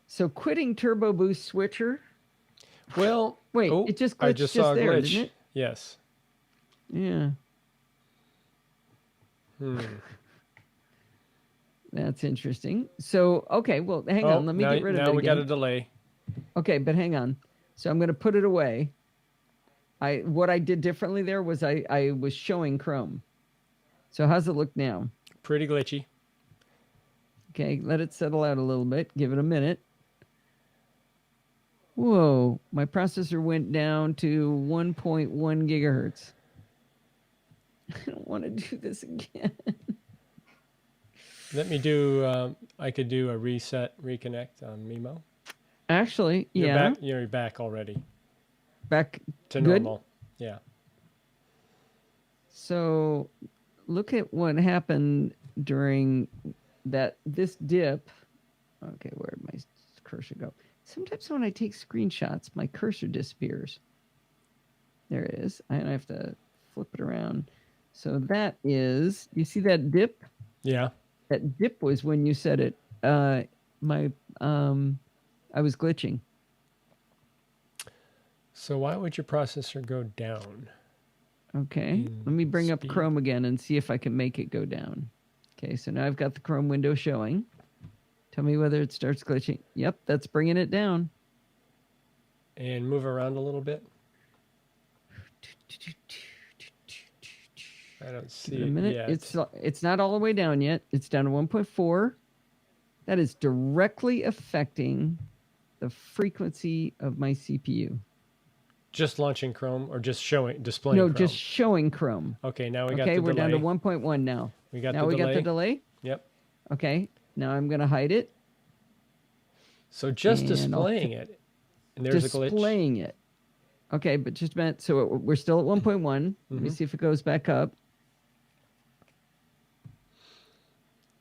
So quitting Turbo Boost Switcher. Well, wait, it just glitched I just saw a there, glitch. didn't it? Yes. Yeah. That's interesting. So, okay, well, hang on. Let me get rid of it Now we got again. a delay. Okay, but hang on. So I'm going to put it away. What I did differently there was I was showing Chrome. So how's it look now? Pretty glitchy. Okay, let it settle out a little bit. Give it a minute. Whoa, my processor went down to 1.1 gigahertz. I don't want to do this again. Let me do, I could do a reconnect on Mimo. Actually, yeah. You're back already. Back to good? normal. Yeah. So look at what happened during this dip. Okay, where'd my cursor go? Sometimes when I take screenshots, my cursor disappears. There it is. I have to flip it around. So that is, you see that dip? Yeah. That dip was when you said it. I was glitching. So why would your processor go down? Okay, let me bring up Chrome again and see if I can make it go down. Okay, so now I've got the Chrome window showing. Tell me whether it starts glitching. Yep, that's bringing it down. And move around a little bit. I don't see it yet. It's not all the way down yet. It's down to 1.4. That is directly affecting the frequency of my CPU. Just launching Chrome or just displaying Chrome? No, just showing Chrome. Okay, now we got the delay. Okay, we're down to 1.1 now. We got the delay? Yep. Okay, now I'm going to hide it. So just displaying it. And there's a glitch. Displaying it. Okay, but just a minute. So we're still at 1.1. Mm-hmm. Let me see if it goes back up.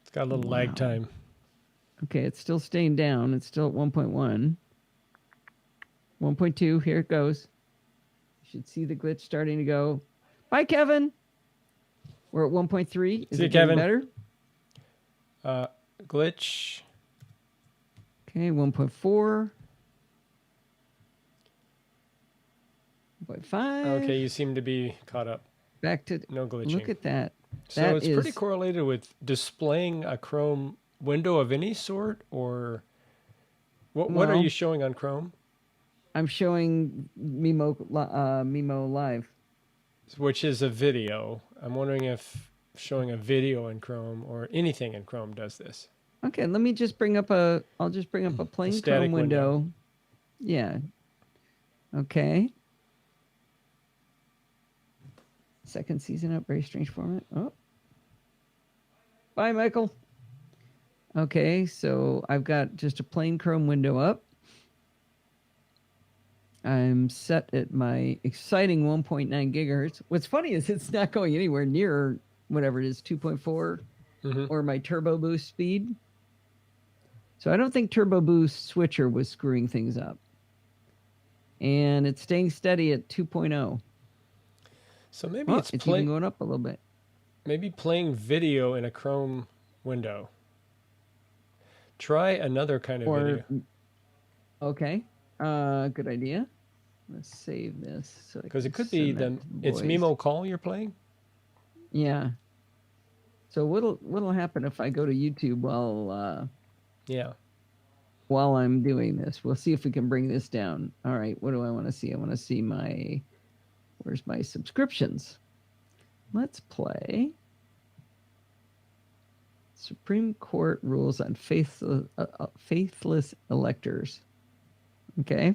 It's got a little lag time. Okay, it's still staying down. It's still at 1.1. 1.2, here it goes. You should see the glitch starting to go. Bye, Kevin. We're at 1.3. Is it getting better? Glitch. Okay, 1.4. 1.5. Okay, you seem to be caught up. Back to no glitching. Look at that. So it's pretty correlated with displaying a Chrome window of any sort, or what are you showing on Chrome? I'm showing Mimo Live, which is a video. I'm wondering if showing a video in Chrome or anything in Chrome does this. Okay, let me just bring up I'll just bring up a plain Chrome window. Yeah. Okay. Second season up, very strange format. Oh. Bye, Michael. Okay, so I've got just a plain Chrome window up. I'm set at my exciting 1.9 gigahertz. What's funny is it's not going anywhere near whatever it is, 2.4 or my Turbo Boost speed. So I don't think Turbo Boost switcher was screwing things up. And it's staying steady at 2.0. So maybe it's even going up a little bit. Maybe playing video in a Chrome window. Try another kind of video. Okay. Good idea. Let's save this. Because it could be it's Mimo Call you're playing? Yeah. So what'll happen if I go to YouTube while I'm doing this? We'll see if we can bring this down. All right, what do I want to see? I want to see where's my subscriptions? Let's play Supreme Court rules on faithless electors. Okay.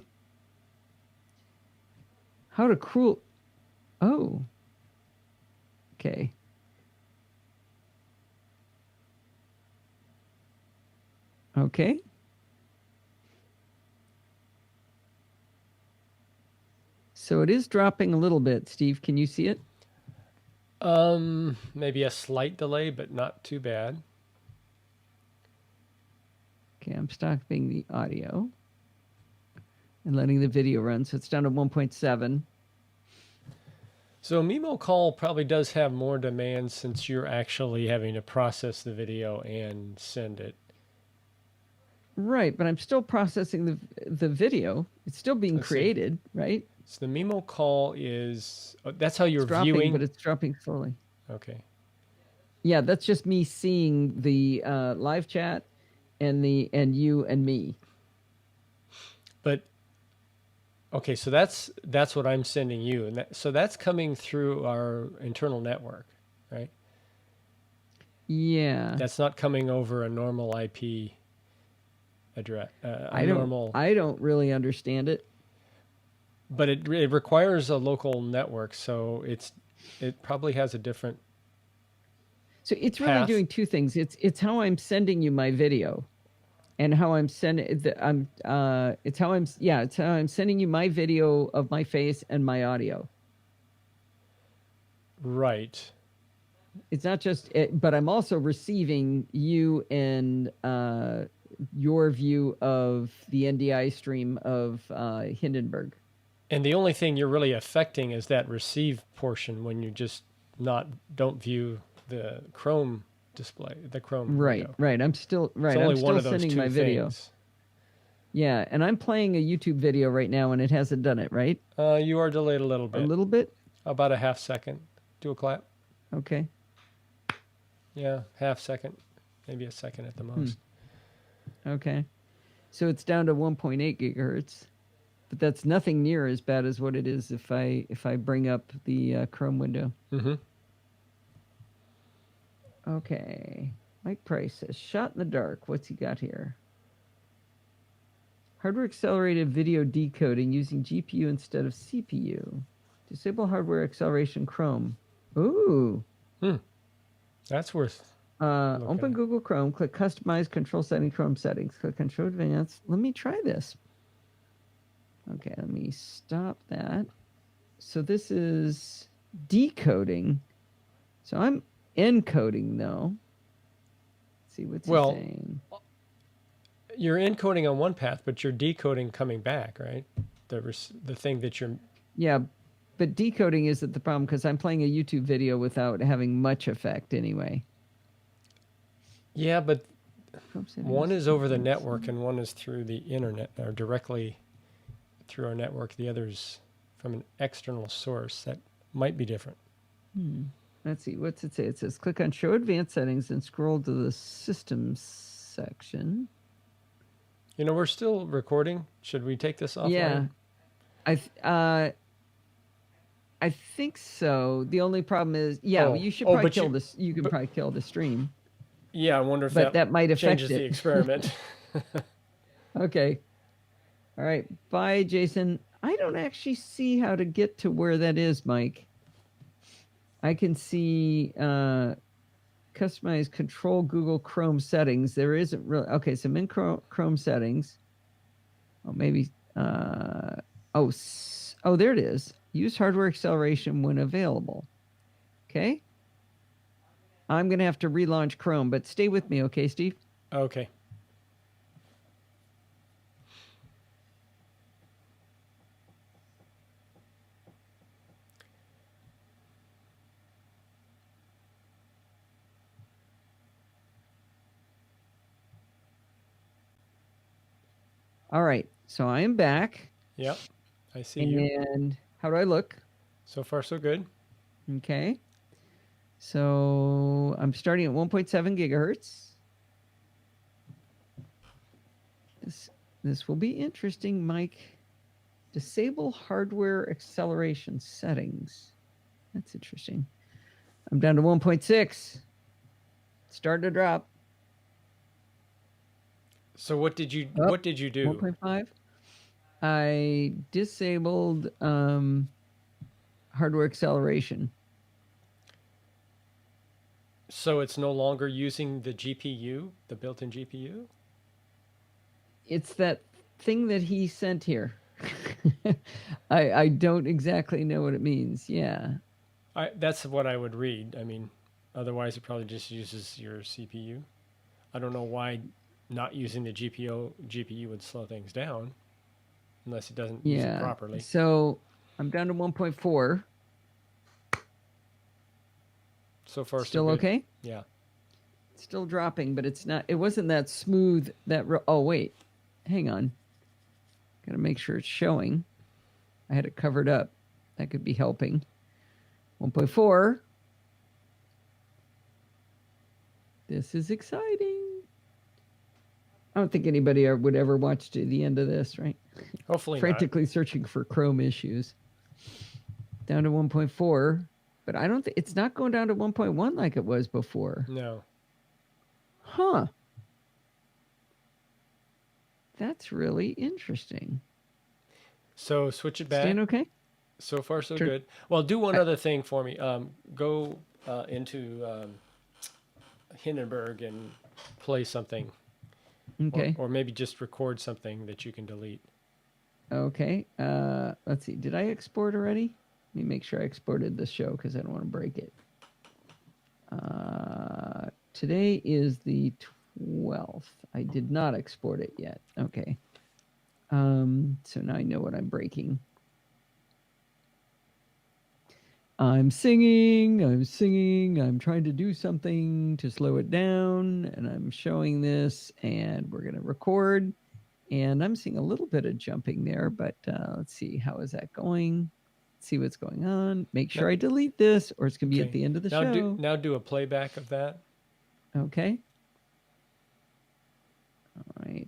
How to cruel... Oh. Okay. Okay. So it is dropping a little bit. Steve, can you see it? Maybe a slight delay, but not too bad. Okay, I'm stopping the audio and letting the video run. So it's down to 1.7. So Mimo Call probably does have more demands since you're actually having to process the video and send it. Right, but I'm still processing the video. It's still being created, right? So the Mimo Call is... that's how you're dropping, viewing... but it's dropping slowly. Okay. Yeah, that's just me seeing the live chat and you and me. But Okay, so that's what I'm sending you, and so that's coming through our internal network, right? Yeah. That's not coming over a normal IP address. I don't really understand it. But it requires a local network, so it probably has a different. So it's really doing two things. It's how I'm sending you my video, and how I'm sending it's how I'm sending you my video of my face and my audio. Right. It's not just it, but I'm also receiving you and your view of the NDI stream of Hindenburg. And the only thing you're really affecting is that receive portion when you just don't view the Chrome display, the Chrome window. Right. I'm still It's only I'm still one of those sending two my video. things. Yeah, and I'm playing a YouTube video right now, and it hasn't done it, right? You are delayed a little bit. A little bit? About a half second. Do a clap. Okay. Yeah, half second, maybe a second at the most. Okay. So it's down to 1.8 gigahertz, but that's nothing near as bad as what it is if I bring up the Chrome window. Mm-hmm. Okay. Mike Price says, shot in the dark. What's he got here? Hardware accelerated video decoding using GPU instead of CPU. Disable hardware acceleration Chrome. Ooh. That's worth. Open Google Chrome, click Customize Control Setting Chrome Settings, click Control Advanced. Let me try this. Okay, let me stop that. So this is decoding. So I'm encoding though. Let's see what's he saying. You're encoding on one path, but you're decoding coming back, right? The thing that you're. Yeah, but decoding isn't the problem because I'm playing a YouTube video without having much effect anyway. Yeah, but one is over the network and one is through the internet or directly through our network. The other's from an external source that might be different. Let's see. What's it say? It says click on Show Advanced Settings and scroll to the Systems section. You know, we're still recording. Should we take this offline? Yeah. I think so. The only problem is, you should probably kill this. You can probably kill the stream. Yeah, I wonder if that might affect changes the experiment. Okay. All right. Bye, Jason. I don't actually see how to get to where that is, Mike. I can see customize control Google Chrome settings. There isn't really. Okay, so I'm in Chrome settings. Oh, maybe. There it is. Use hardware acceleration when available. Okay. I'm going to have to relaunch Chrome, but stay with me, okay, Steve? Okay. All right. So I am back. Yep. I see you. And how do I look? So far, so good. Okay. So I'm starting at 1.7 gigahertz. This will be interesting, Mike. Disable hardware acceleration settings. That's interesting. I'm down to 1.6. Starting to drop. So what did you do? 1.5. I disabled hardware acceleration. So it's no longer using the GPU, the built-in GPU? It's that thing that he sent here. I don't exactly know what it means. Yeah. That's what I would read. I mean, otherwise it probably just uses your CPU. I don't know why not using the GPU would slow things down unless it doesn't use it properly. So I'm down to 1.4. So far, still so okay? Yeah. It's still dropping, but it's not. It wasn't that smooth. Oh wait, hang on. Got to make sure it's showing. I had it covered up. That could be helping. 1.4. This is exciting. I don't think anybody would ever watch to the end of this, right? Hopefully Frantically searching for Chrome issues. Down to 1.4, but I don't think it's not going down to 1.1 like it was before. No. Huh. That's really interesting. So switch it back. Staying okay? So far, so good. Well, do one other thing for me. Go into Hindenburg and play something. Okay. Or maybe just record something that you can delete. Okay. Let's see. Did I export already? Let me make sure I exported the show because I don't want to break it. Today is the 12th. I did not export it yet. Okay. So now I know what I'm breaking. I'm singing, I'm trying to do something to slow it down, and I'm showing this, and we're going to record. And I'm seeing a little bit of jumping there, but let's see, how is that going? See what's going on. Make sure I delete this, or it's going to be at the end of the show. Now do a playback of that. Okay. All right.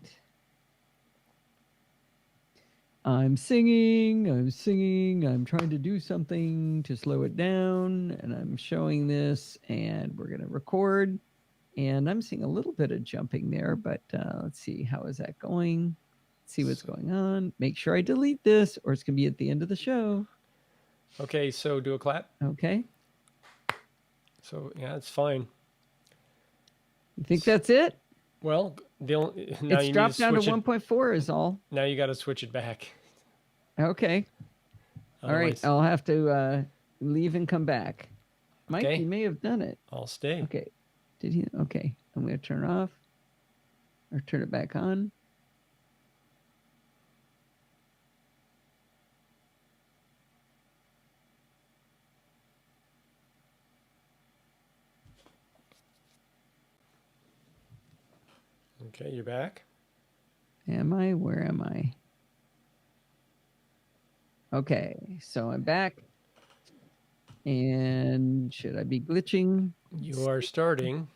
I'm singing, I'm trying to do something to slow it down, and I'm showing this, and we're going to record. And I'm seeing a little bit of jumping there, but let's see, how is that going? See what's going on. Make sure I delete this, or it's going to be at the end of the show. Okay, so do a clap. Okay. So, yeah, it's fine. You think that's it? Well, now it's dropped down to 1.4 is all. Now you got to switch it back. Okay. All right, I'll have to leave and come back. Mike, you may have done it. I'll stay. Okay. Did he? Okay. I'm going to turn it off or turn it back on. Okay, you're back. Am I? Where am I? Okay, so I'm back. And should I be glitching? You are starting.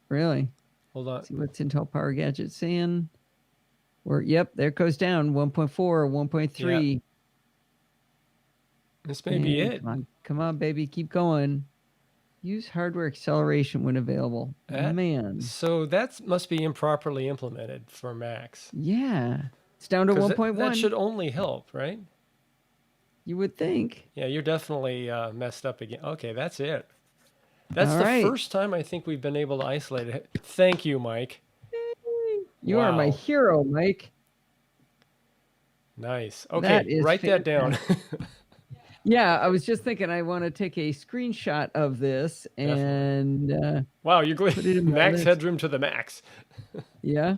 Really? Hold on. Let's see what's Intel Power Gadget saying. Yep, there it goes down. 1.4, 1.3. Yeah. This may be it. Come on, baby. Keep going. Use hardware acceleration when available. Man. So that must be improperly implemented for Macs. Yeah. It's down to 1.1. That should only help, right? You would think. Yeah, you're definitely messed up again. Okay, that's it. That's the first time I think we've been able to isolate it. Thank you, Mike. You are my hero, Mike. Nice. Okay, write that down. Yeah, I was just thinking I want to take a screenshot of this and wow, you're glitching max headroom to the max. Yeah.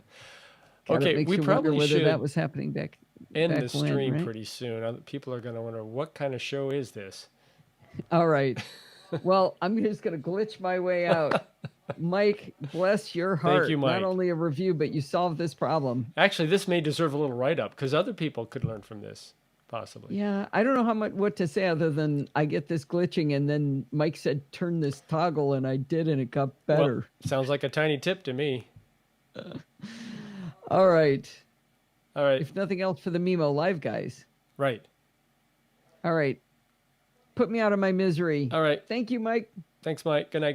Okay, we probably should that was happening back end the stream pretty soon. People are going to wonder what kind of show is this. All right. Well, I'm just going to glitch my way out. Mike, bless your heart. Thank you, Mike. Not only a review, but you solved this problem. Actually, this may deserve a little write-up because other people could learn from this. Possibly. Yeah, I don't know what to say other than I get this glitching, and then Mike said turn this toggle, and I did, and it got better. Well, sounds like a tiny tip to me. All right. All right. If nothing else for the Mimo Live guys. Right. All right. Put me out of my misery. All right. Thank you, Mike. Thanks, Mike. Good night.